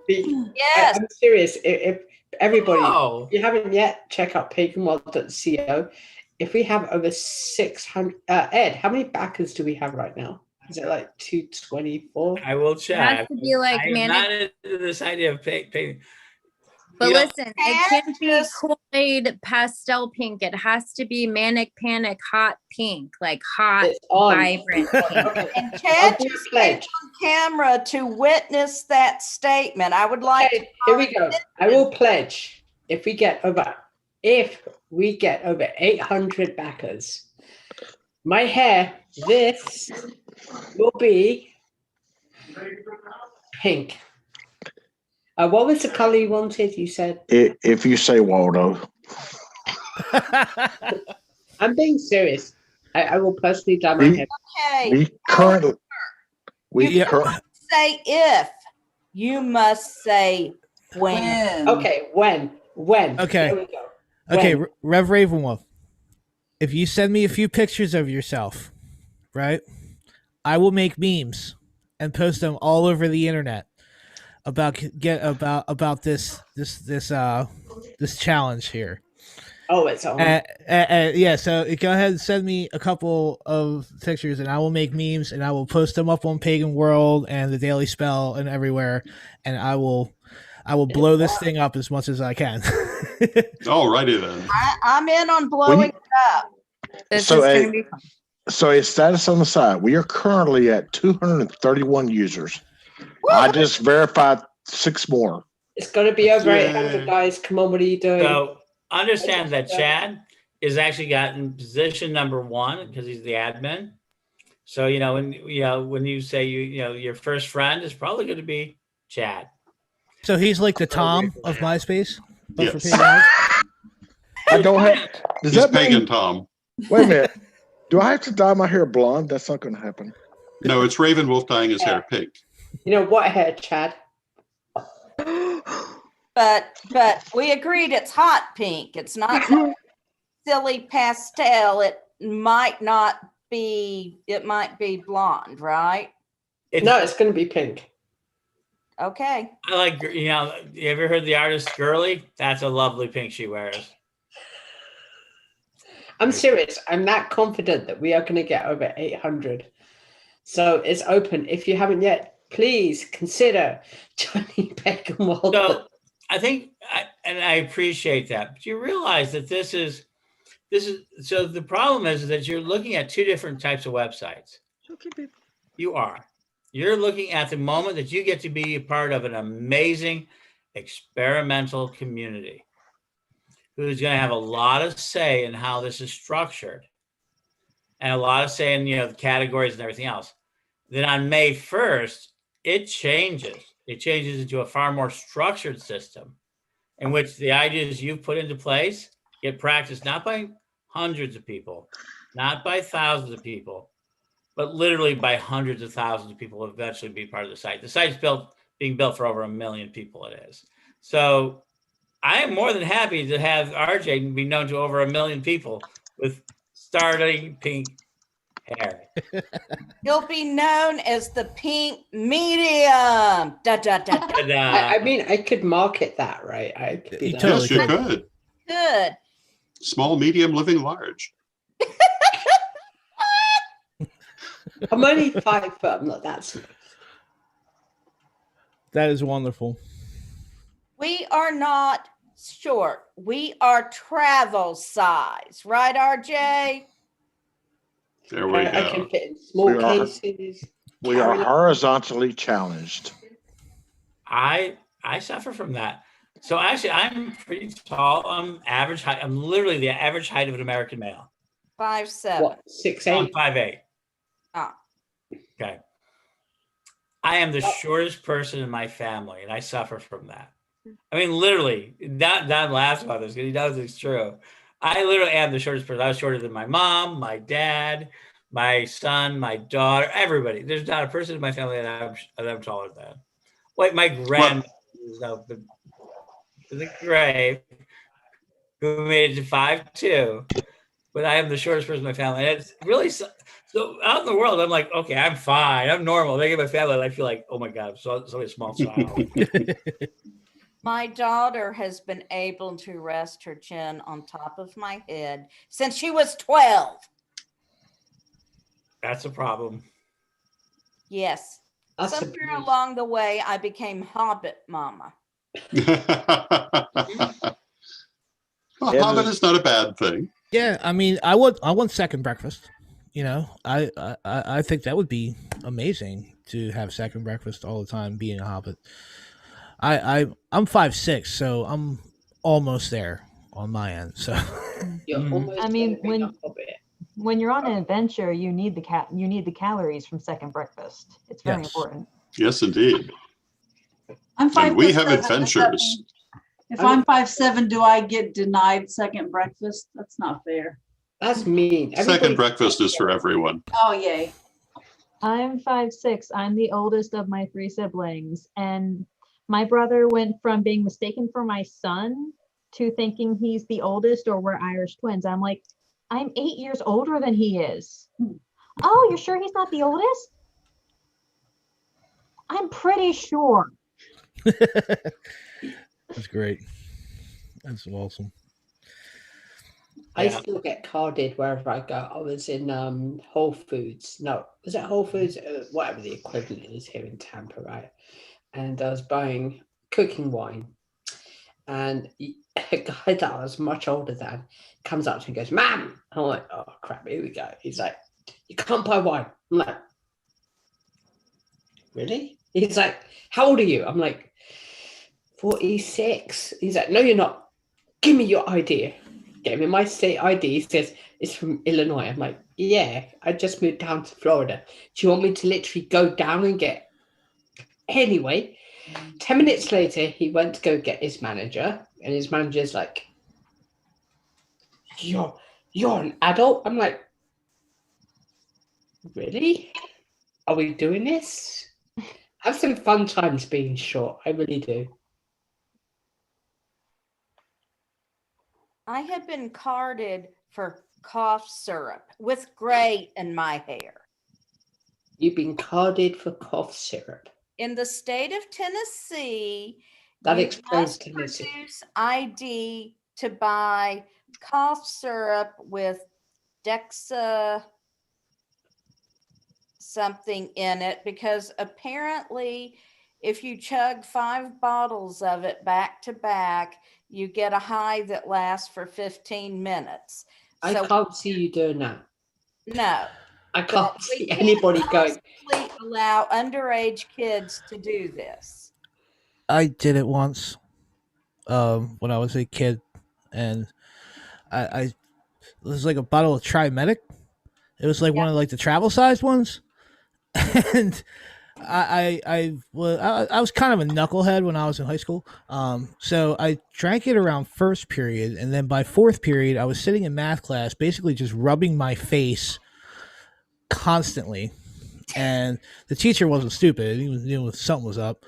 this. Yes. I'm serious. If everybody, Oh. if you haven't yet, check out paganworld.co. If we have over 600, Ed, how many backers do we have right now? Is it like 224? I will It check. has to be like I am manic. not into this idea of paying. But You know, listen, it can't be Kool-Aid pastel pink. It has to be manic panic hot pink, like hot, It's on. vibrant pink. Okay. And I'll Chad do a just pledge. came on camera to witness that statement. I would like Okay, here we go. I will pledge if we get over 800 backers, my hair, this will be pink. What was the color you wanted? You said. If you say Waldo. I'm being serious. I will personally dye my hair. Okay. We currently You say if. You must say when. When? Okay, when? Okay. There we go. Okay, When? Rev Ravenwolf, if you send me a few pictures of yourself, right, I will make memes and post them all over the internet about this challenge here. Oh, it's on. Yeah, so go ahead and send me a couple of pictures, and I will make memes, and I will post them up on Pagan World and the Daily Spell and everywhere, and I will blow this thing up as much as I can. Alrighty then. I'm in on blowing it up. This So, is hey, gonna be fun. So a status on the side. We are currently at 231 users. I just verified 6 more. It's going to be over Yay. 800, guys. Come on, what are you doing? So understand that Chad is actually gotten position number 1 because he's the admin. So when you say your first friend is probably going to be Chad. So he's like the Tom of MySpace. But for Yes. Pagan World? I don't have. Does He's that Pagan mean? Tom. Wait a minute. Do I have to dye my hair blonde? That's not going to happen. No, it's Raven Wolf dyeing his hair pink. You know what hair, Chad? But we agreed it's hot pink. It's not silly pastel. It might be blonde, right? No, it's going to be pink. Okay. I like, you ever heard the artist Girly? That's a lovely pink she wears. I'm serious. I'm that confident that we are going to get over 800. So it's open. If you haven't yet, please consider joining Pagan World. So I think and I appreciate that. But you realize that this is so the problem is that you're looking at two different types of websites. You're looking at the moment that you get to be a part of an amazing experimental community who's going to have a lot of say in how this is structured and a lot of say in, the categories and everything else. Then on May 1st, it changes. It changes into a far more structured system in which the ideas you've put into place get practiced not by hundreds of people, not by thousands of people, but literally by hundreds of thousands of people will eventually be part of the site. The site's being built for over 1 million people, it is. So I am more than happy to have RJ be known to over 1 million people with starting pink hair. You'll be known as the pink medium. Da, da, da, da. I mean, I could market that, right? I could be You like, totally Yes, you could. Good. Small, medium, living large. I'm only 5 foot. I'm not that small. That is wonderful. We are not short. We are travel size, right, RJ? There we I can go. fit in small We are- cases. We are carry- horizontally challenged. I suffer from that. So actually, I'm pretty tall. I'm average height. I'm literally the average height of an American male. 5'7". What, I'm 6'8"? 5'8". Ah. Okay. I am the shortest person in my family, and I suffer from that. I mean, literally, Don laughs about this because he knows it's true. I literally am the shortest person. I was shorter than my mom, my dad, my son, my daughter, everybody. There's not a person in my family that I'm taller than. Wait, my grandmother is up in the grave, who made it to 5'2", but I am the shortest person in my family. And it's really so out in the world, I'm like, okay, I'm fine. I'm normal. They get my family, and I feel like, oh my God, I'm so a small child. My daughter has been able to rest her chin on top of my head since she was 12. That's a problem. Yes. That's Somewhere abuse. along the way, I became Hobbit Mama. Well, Hobbit is not a bad thing. Yeah, I mean, I want second breakfast. I think that would be amazing to have second breakfast all the time, being a hobbit. I'm 5'6", so I'm almost there on my end. So You're almost I mean, being a hobbit. when you're on an adventure, you need the calories from second breakfast. It's very Yes. important. Yes, indeed. I'm And we 5'7". have Does that adventures. mean if I'm 5'7", do I get denied second breakfast? That's not fair. That's mean. Second breakfast is for everyone. Oh, yay. I'm 5'6". I'm the oldest of my 3 siblings, and my brother went from being mistaken for my son to thinking he's the oldest, or we're Irish twins. I'm like, I'm 8 years older than he is. Oh, you're sure he's not the oldest? I'm pretty sure. that's great. That's awesome. I still get carded wherever I go. I was in Whole Foods. No, was it Whole Foods? Whatever the equivalent is here in Tampa, right? And I was buying cooking wine. And a guy that I was much older than comes up to me and goes, "Ma'am!" I'm like, oh, crap, here we go. He's like, "You can't buy wine." I'm like, really? He's like, "How old are you?" I'm like, 46. He's like, "No, you're not. Give me your ID." Gave me my state ID. He says, "It's from Illinois." I'm like, "Yeah, I just moved down to Florida. Do you want me to literally go down and get..." Anyway, 10 minutes later, he went to go get his manager, and his manager's like, you're an adult?" I'm like, really? Are we doing this? I have some fun times being short. I really do. I have been carded for cough syrup with gray in my hair. You've been carded for cough syrup. In the state of Tennessee, That you explains must Tennessee. produce ID to buy cough syrup with Dexa something in it, because apparently If you chug 5 bottles of it back to back, you get a high that lasts for 15 minutes. I can't see you doing that. No. I can't see can't anybody going. possibly allow underage kids to do this. I did it once when I was a kid, and I it was like a bottle of Trimedic. It was like one of like the travel sized ones, and I was kind of a knucklehead when I was in high school. So I drank it around first period, and then by fourth period, I was sitting in math class, basically just rubbing my face constantly. And the teacher wasn't stupid; he knew something was up,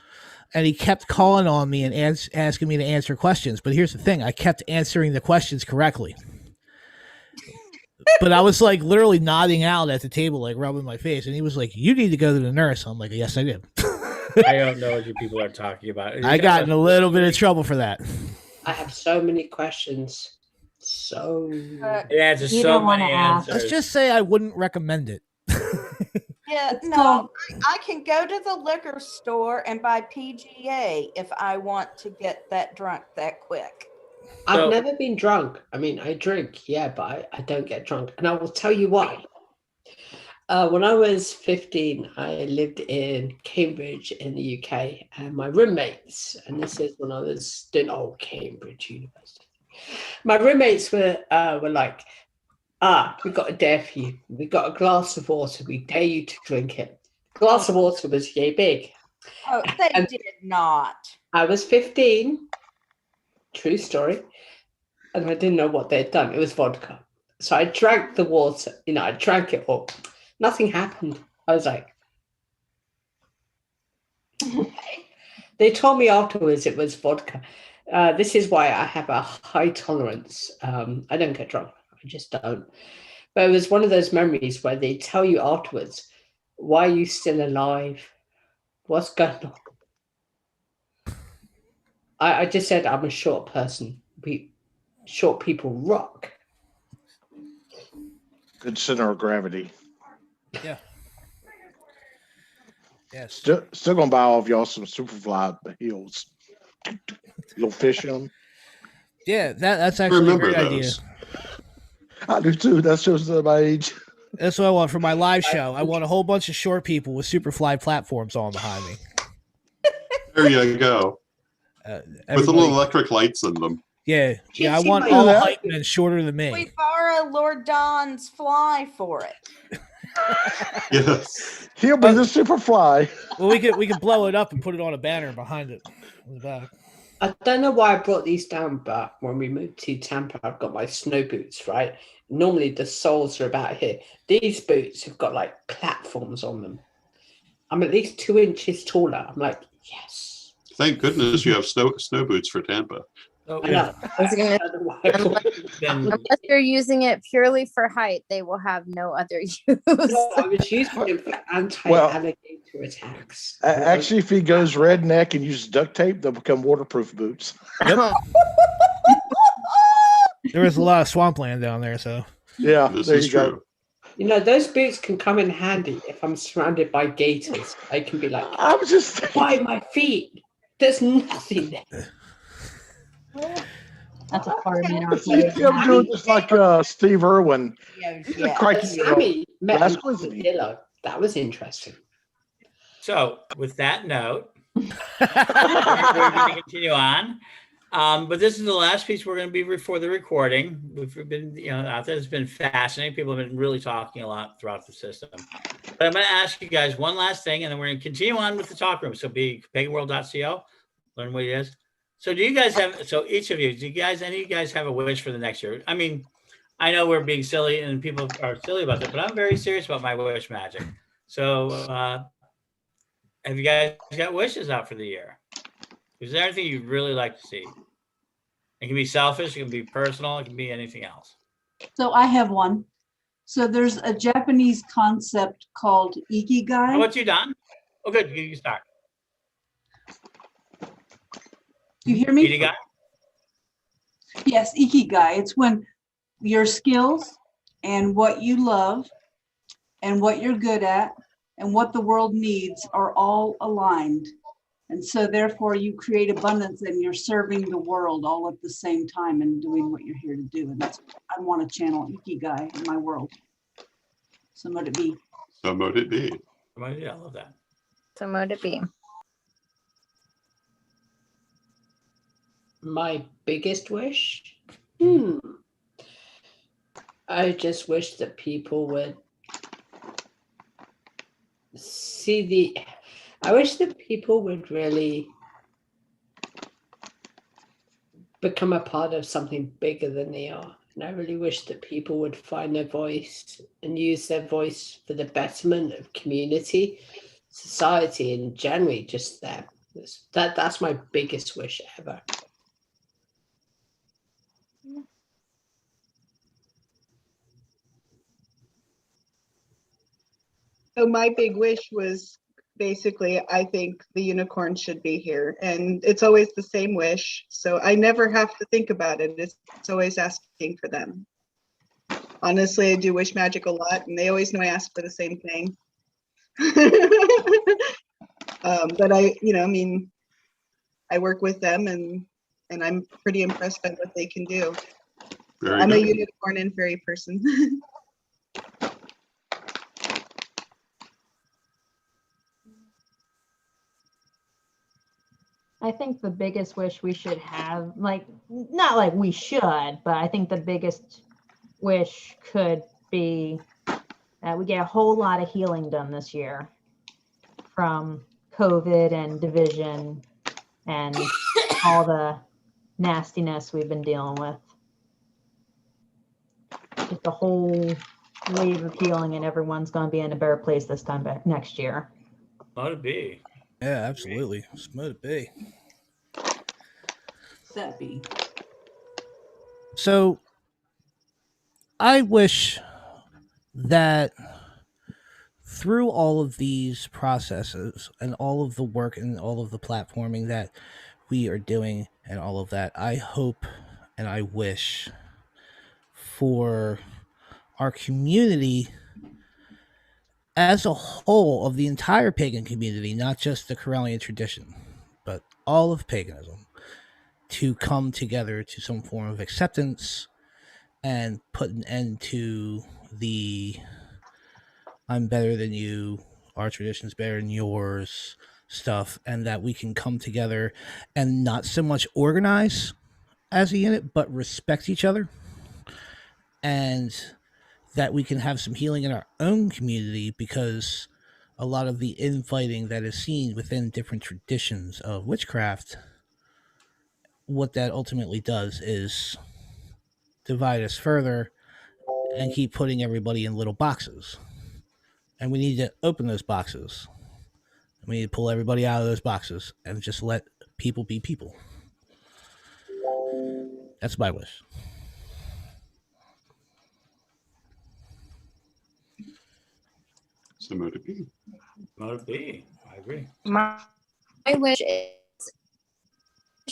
and he kept calling on me and asking me to answer questions. But here's the thing: I kept answering the questions correctly. But I was like literally nodding out at the table, like rubbing my face, and he was like, "You need to go to the nurse." I'm like, "Yes, I did." I don't know what you people are talking about. I got in a little bit of trouble for that. I have so many questions. So yeah, it's You so don't wanna many ask. answers. Let's just say I wouldn't recommend it. Yeah, no, I can go to the liquor store and buy PGA if I want to get that drunk that quick. I've never been drunk. I mean, I drink, yeah, but I don't get drunk. And I will tell you why. When I was 15, I lived in Cambridge in the UK, and my roommates, and this is when I was doing old Cambridge University, my roommates were like, we got a dare for you. We got a glass of water. We dare you to drink it. The glass of water was yay big. Oh, they did not. I was 15. True story. And I didn't know what they'd done. It was vodka. So I drank the water. I drank it all. Nothing happened. I was like, okay. They told me afterwards it was vodka. This is why I have a high tolerance. I don't get drunk. I just don't. But it was one of those memories where they tell you afterwards, why are you still alive? What's going on? I just said I'm a short person. Short people rock. Good center of gravity. Yeah. Yes. Still gonna buy all of y'all some Superfly heels. Little fish in them. Yeah, that's actually a great idea. I do too. That shows my age. That's what I want for my live show. I want a whole bunch of short people with Superfly platforms on behind me. There you go. With the little electric lights in them. Yeah, I want all the hype men shorter than me. We borrow Lord Don's fly for it. Yes. He'll be the Superfly. Well, we could blow it up and put it on a banner behind it in the back. I don't know why I brought these down, but when we moved to Tampa, I've got my snow boots, right? Normally the soles are about here. These boots have got like platforms on them. I'm at least 2 inches taller. I'm like, yes. Thank goodness you have snow boots for Tampa. Oh, I know. I was gonna unless you're using it purely for height, they will have no other use. No, I was using them for anti-alligator attacks. Actually, if he goes redneck and uses duct tape, they'll become waterproof boots. Yep. There was a lot of swampland down there, so yeah, This there is you go. true. Those boots can come in handy if I'm surrounded by gators. I can be like, I was just why my feet? There's nothing there. That's a fireman. I'm doing just like Steve Irwin. Sammy met him on the pillow. That was interesting. So, with that note, we're going to continue on. But this is the last piece we're going to be for the recording. We've been, out there. It's been fascinating. People have been really talking a lot throughout the system. But I'm going to ask you guys one last thing, and then we're going to continue on with the talk room. So, be paganworld.co, learn what it is. So do you guys have, each of you, any of you guys have a wish for the next year? I mean, I know we're being silly and people are silly about that, but I'm very serious about my wish magic. So have you guys got wishes out for the year? Is there anything you'd really like to see? It can be selfish, it can be personal, it can be anything else. So I have one. So there's a Japanese concept called ikigai. How about you, Don? Oh, good, you start. You hear me? Ikigai? Yes, ikigai. It's when your skills and what you love and what you're good at and what the world needs are all aligned. And so therefore you create abundance and you're serving the world all at the same time and doing what you're here to do. And that's, I want to channel Ikigai in my world. So mote it be. So mote it be. Yeah, I love that. So mote it be. My biggest wish? I just wish that people would I wish that people would really become a part of something bigger than they are. And I really wish that people would find their voice and use their voice for the betterment of community, society, and generally just them. That's my biggest wish ever. So my big wish was basically, I think the unicorn should be here. And it's always the same wish. So I never have to think about it. It's always asking for them. Honestly, I do wish magic a lot, and they always know I ask for the same thing. But I work with them, and I'm pretty impressed by what they can do. I'm a unicorn and fairy person. I think the biggest wish we should have, not like we should, but I think the biggest wish could be that we get a whole lot of healing done this year from COVID and division and all the nastiness we've been dealing with. Just a whole wave of healing, and everyone's going to be in a better place this time back next year. Mote it be. Yeah, absolutely. Mote it be. That be. So I wish that through all of these processes and all of the work and all of the platforming that we are doing and all of that, I hope and I wish for our community as a whole, of the entire pagan community, not just the Corellian tradition, but all of paganism, to come together to some form of acceptance and put an end to the I'm better than you, our tradition's better than yours stuff, and that we can come together and not so much organize as a unit, but respect each other, and that we can have some healing in our own community, because a lot of the infighting that is seen within different traditions of witchcraft, what that ultimately does is divide us further and keep putting everybody in little boxes. And we need to open those boxes. We need to pull everybody out of those boxes and just let people be people. That's my wish. So mote it be. Mote it be. I agree. My wish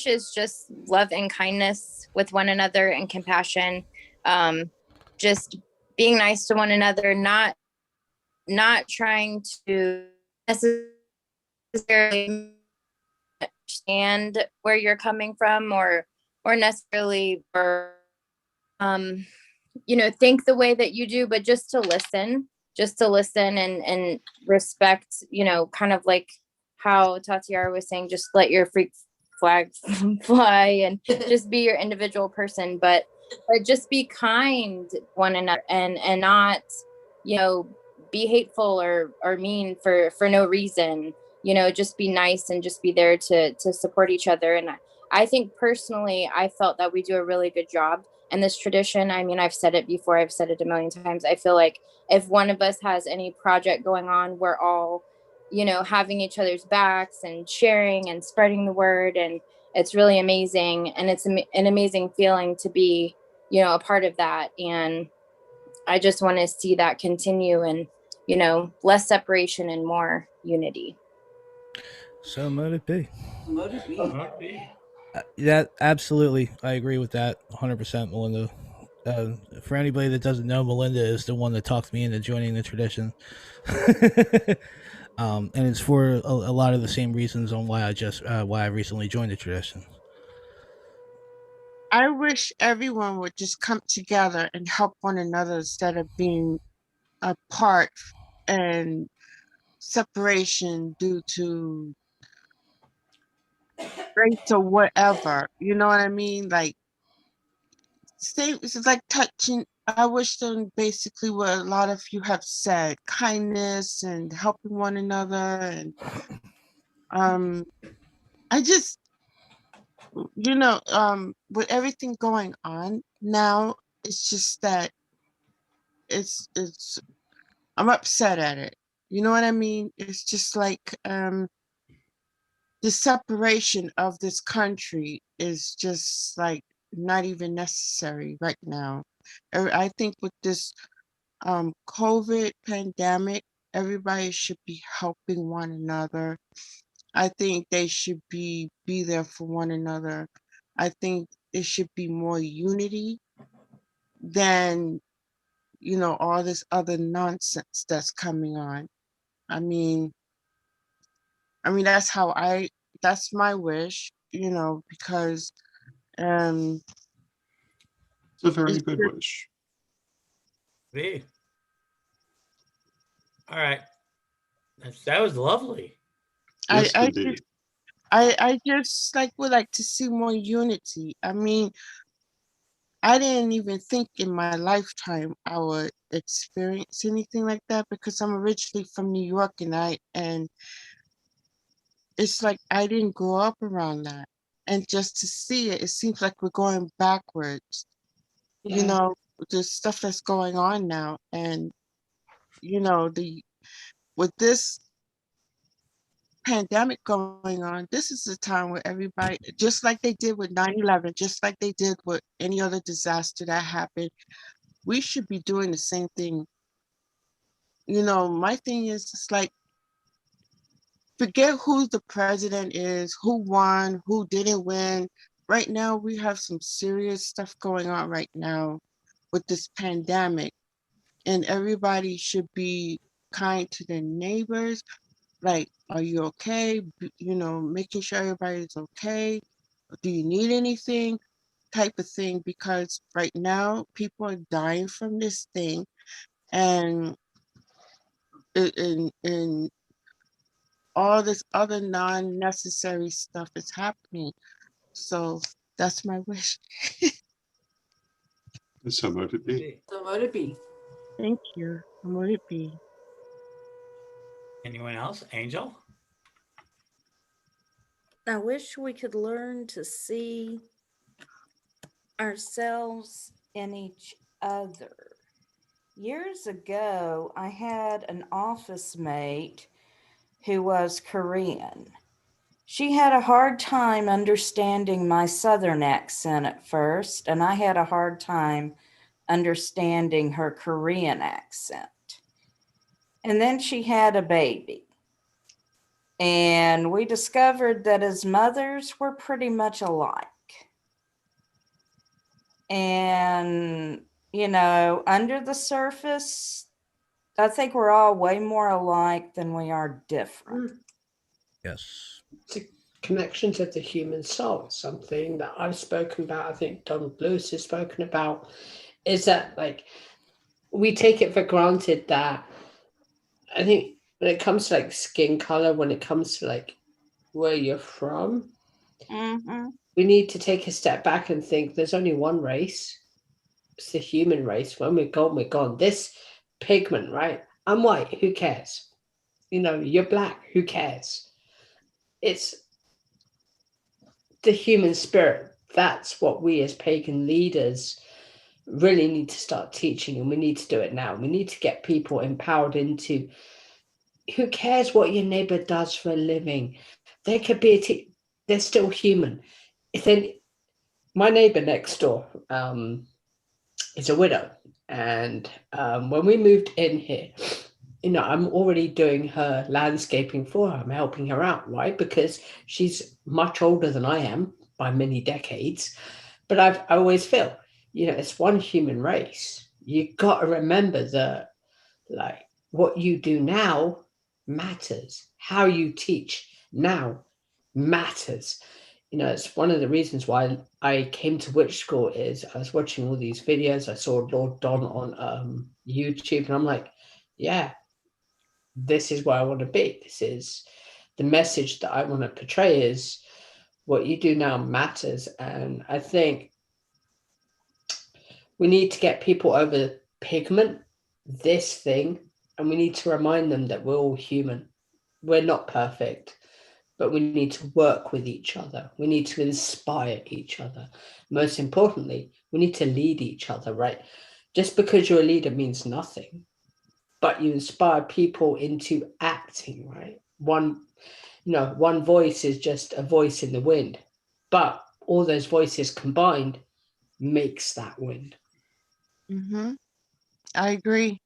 is just love and kindness with one another and compassion. Just being nice to one another, not trying to necessarily understand where you're coming from or necessarily think the way that you do, but just to listen and respect, kind of like how Tatiara was saying, just let your freak flag fly and just be your individual person, but just be kind to one another and not, be hateful or mean for no reason. Just be nice and just be there to support each other. And I think personally, I felt that we do a really good job in this tradition. I mean, I've said it before, I've said it a million times. I feel like if one of us has any project going on, we're all, having each other's backs and sharing and spreading the word. And it's really amazing. And it's an amazing feeling to be, a part of that. And I just want to see that continue and, less separation and more unity. So mote it be. Mote it be. Mote it be. That absolutely, I agree with that 100%, Melinda. For anybody that doesn't know, Melinda is the one that talked me into joining the tradition. And it's for a lot of the same reasons on why I recently joined the tradition. I wish everyone would just come together and help one another instead of being apart and separation due to race or whatever. You know what I mean? Like, it's like touching. I wish them basically what a lot of you have said: kindness and helping one another. And I just, with everything going on now, it's just that it's I'm upset at it. You know what I mean? It's just like the separation of this country is just like not even necessary right now. I think with this COVID pandemic, everybody should be helping one another. I think they should be there for one another. I think it should be more unity than all this other nonsense that's coming on. I mean, that's my wish, because um It's a very it's good just, wish. All right. That was lovely. Yes, I indeed. just I just would like to see more unity. I mean, I didn't even think in my lifetime I would experience anything like that because I'm originally from New York, and it's like I didn't grow up around that. And just to see it, it seems like we're going backwards. Yeah. The stuff that's going on now, and the with this pandemic going on, this is the time where everybody, just like they did with 9/11, just like they did with any other disaster that happened, we should be doing the same thing. My thing is, it's like, forget who the president is, who won, who didn't win. Right now, we have some serious stuff going on right now with this pandemic, and everybody should be kind to their neighbors. Like, are you okay? Making sure everybody's okay. Do you need anything? Type of thing, because right now people are dying from this thing, and and all this other non-necessary stuff is happening. So that's my wish. So mote it be. So let it be. Thank you. And would it be? Anyone else? Angel? I wish we could learn to see ourselves in each other. Years ago, I had an office mate who was Korean. She had a hard time understanding my Southern accent at first, and I had a hard time understanding her Korean accent. And then she had a baby. And we discovered that as mothers, we're pretty much alike. And, under the surface, I think we're all way more alike than we are different. Yes. It's a connection to the human soul, something that I've spoken about, I think Don Lewis has spoken about, is that we take it for granted that, I think when it comes to skin color, when it comes to where you're from, we need to take a step back and think there's only one race. It's the human race. When we're gone, we're gone. This pigment, right? I'm white, who cares? You're black, who cares? It's the human spirit. That's what we as pagan leaders really need to start teaching, and we need to do it now. We need to get people empowered into, who cares what your neighbor does for a living? They could be they're still human. My neighbor next door is a widow, and when we moved in here, I'm already doing her landscaping for her. I'm helping her out, right? Because she's much older than I am by many decades. But I always feel, it's one human race. You got to remember that, what you do now matters. How you teach now matters. You know, it's one of the reasons why I came to witch school is I was watching all these videos. I saw Lord Don on YouTube, and I'm like, yeah, this is where I want to be. This is the message that I want to portray is what you do now matters. And I think we need to get people over pigment, this thing, and we need to remind them that we're all human. We're not perfect, but we need to work with each other. We need to inspire each other. Most importantly, we need to lead each other, right? Just because you're a leader means nothing, but you inspire people into acting, right? One voice is just a voice in the wind, but all those voices combined makes that wind. Mm-hmm. I agree.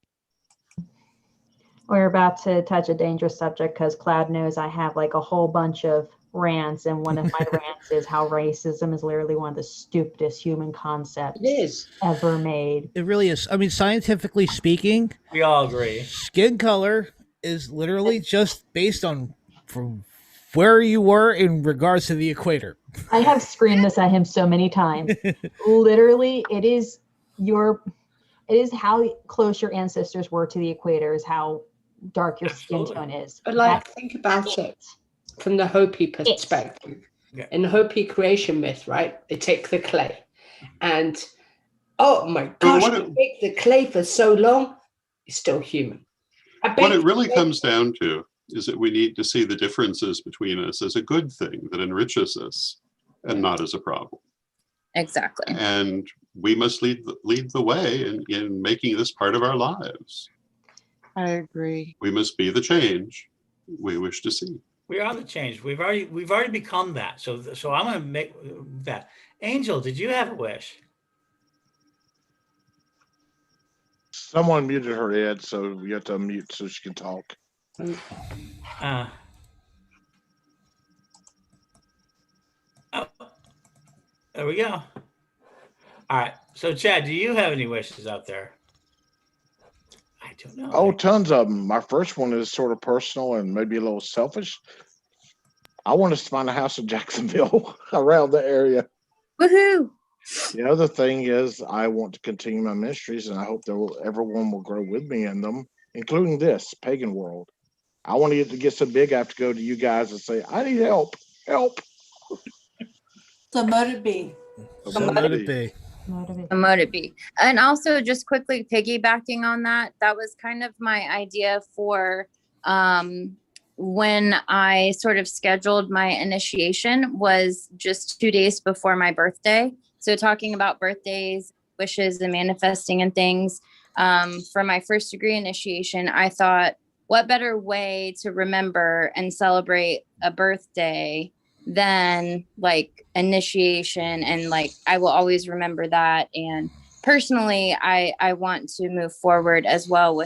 We're about to touch a dangerous subject because Cloud knows I have like a whole bunch of rants, and one of my rants is how racism is literally one of the stupidest human concepts ever made. It really is. I mean, scientifically speaking, we all agree. Skin color is literally just based on from where you were in regards to the equator. I have screamed this at him so many times. Literally, it is how close your ancestors were to the equator is how dark your skin tone is. But like, think about it from the Hopi perspective. In the Hopi creation myth, right? They take the clay and, oh my gosh, they make the clay for so long, it's still human. What it really comes down to is that we need to see the differences between us as a good thing that enriches us and not as a problem. Exactly. And we must lead the way in making this part of our lives. I agree. We must be the change we wish to see. We are the change. We've already become that. So I'm going to make that. Angel, did you have a wish? Someone muted her head, so you have to unmute so she can talk. There we go. All right. So, Chad, do you have any wishes out there? I don't know. Oh, tons of them. My first one is sort of personal and maybe a little selfish. I want us to find a house in Jacksonville around the area. Woohoo! The other thing is I want to continue my ministries, and I hope that everyone will grow with me in them, including this pagan world. I want to get so big I have to go to you guys and say, I need help. Help. So mote it be. Mote it be. And also just quickly piggybacking on that, that was kind of my idea for when I sort of scheduled my initiation was just 2 days before my birthday. So talking about birthdays, wishes, and manifesting and things. For my first degree initiation, I thought, what better way to remember and celebrate a birthday than like initiation? And like, I will always remember that. And personally, I want to move forward as well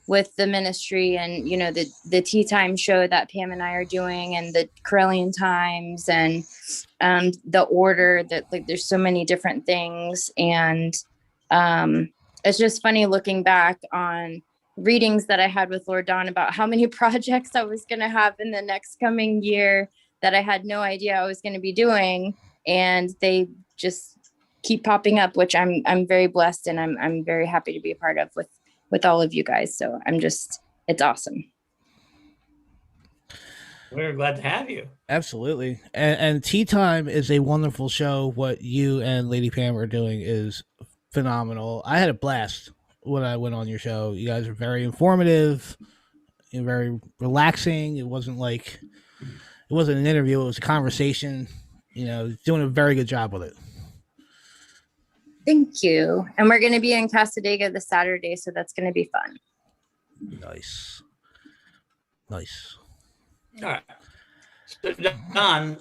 with the ministry and, you know, the tea time show that Pam and I are doing, and the Corellian times, and the order that, like, there's so many different things. And it's just funny looking back on readings that I had with Lord Don about how many projects I was going to have in the next coming year that I had no idea I was going to be doing. And they just keep popping up, which I'm very blessed, and I'm very happy to be a part of with all of you guys. So it's awesome. We're glad to have you. Absolutely. And Tea Time is a wonderful show. What you and Lady Pam are doing is phenomenal. I had a blast when I went on your show. You guys are very informative and very relaxing. It wasn't an interview. It was a conversation, you know, doing a very good job with it. Thank you. And we're going to be in Casadega this Saturday, so that's going to be fun. Nice. All right. So, Don,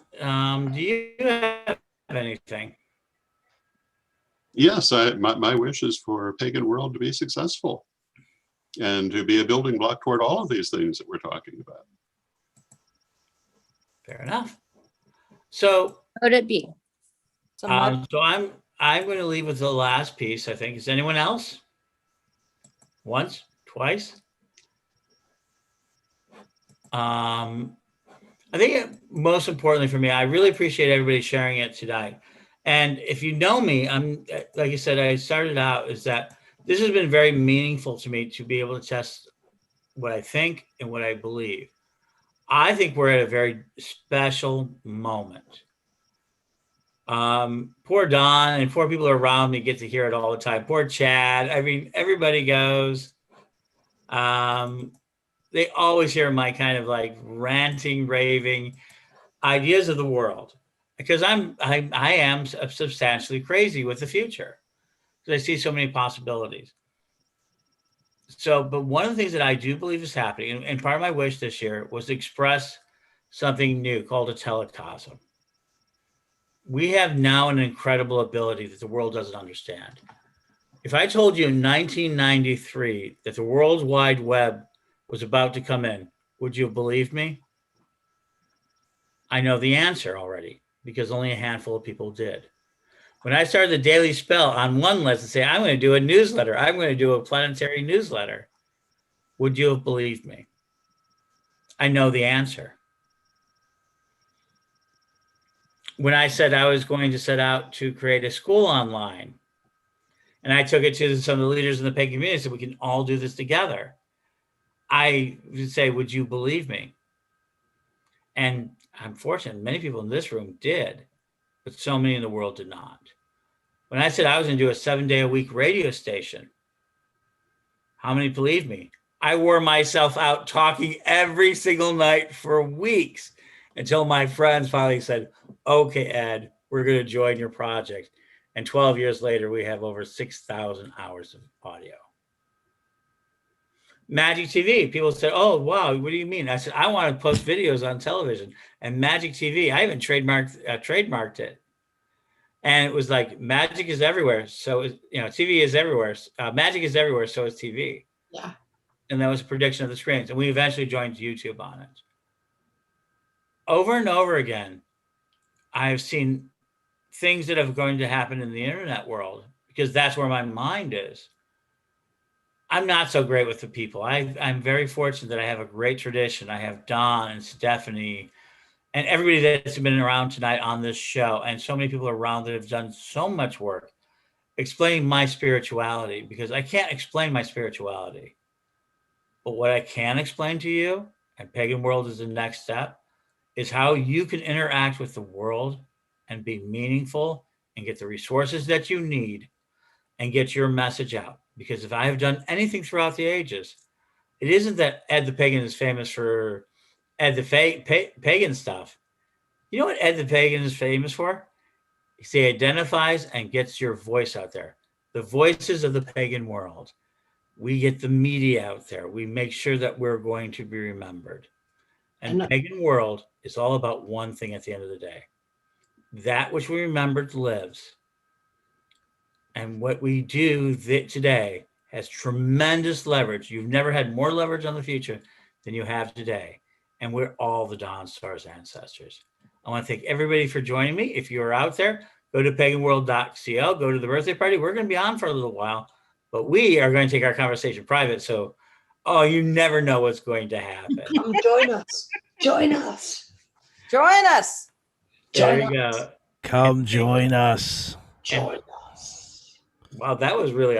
do you have anything? Yes, my wish is for Pagan World to be successful and to be a building block toward all of these things that we're talking about. Fair enough. So, would it be? So I'm going to leave with the last piece, I think. Is anyone else? Once? Twice? I think most importantly for me, I really appreciate everybody sharing it tonight. And if you know me, I'm like I said, I started out is that this has been very meaningful to me to be able to test what I think and what I believe. I think we're at a very special moment. Poor Don and poor people around me get to hear it all the time. Poor Chad. I mean, everybody goes. They always hear my kind of like ranting, raving ideas of the world because I am substantially crazy with the future because I see so many possibilities. So, but one of the things that I do believe is happening, and part of my wish this year was to express something new called a telecosm. We have now an incredible ability that the world doesn't understand. If I told you in 1993 that the World Wide Web was about to come in, would you have believed me? I know the answer already because only a handful of people did. When I started the Daily Spell on one list and say, I'm going to do a newsletter, I'm going to do a planetary newsletter, would you have believed me? I know the answer. When I said I was going to set out to create a school online, and I took it to some of the leaders in the pagan community and said, we can all do this together. I would say, would you believe me? And I'm fortunate, many people in this room did, but so many in the world did not. When I said I was going to do a 7-day-a-week radio station, how many believed me? I wore myself out talking every single night for weeks until my friends finally said, okay, Ed, we're going to join your project. And 12 years later, we have over 6,000 hours of audio. Magic TV, people said, oh, wow, what do you mean? I said, I want to post videos on television. And Magic TV, I even trademarked it. And it was like, magic is everywhere. So, TV is everywhere. Magic is everywhere. So is TV. Yeah. And that was a prediction of the screens. And we eventually joined YouTube on it. Over and over again, I've seen things that are going to happen in the internet world because that's where my mind is. I'm not so great with the people. I'm very fortunate that I have a great tradition. I have Don and Stephanie and everybody that's been around tonight on this show, and so many people around that have done so much work explaining my spirituality, because I can't explain my spirituality. But what I can explain to you, and Pagan World is the next step, is how you can interact with the world and be meaningful and get the resources that you need and get your message out. Because if I have done anything throughout the ages, it isn't that Ed the Pagan is famous for Ed the Pagan stuff. You know what Ed the Pagan is famous for? He identifies and gets your voice out there. The voices of the pagan world. We get the media out there. We make sure that we're going to be remembered. And pagan world is all about one thing at the end of the day. That which we remembered lives. And what we do today has tremendous leverage. You've never had more leverage on the future than you have today. And we're all the Dawn Star's ancestors. I want to thank everybody for joining me. If you're out there, go to paganworld.co, go to the birthday party. We're going to be on for a little while, but we are going to take our conversation private. So, you never know what's going to happen. Come join us. Join us. Join us. There you go. Come join us. Join us. Wow, that was really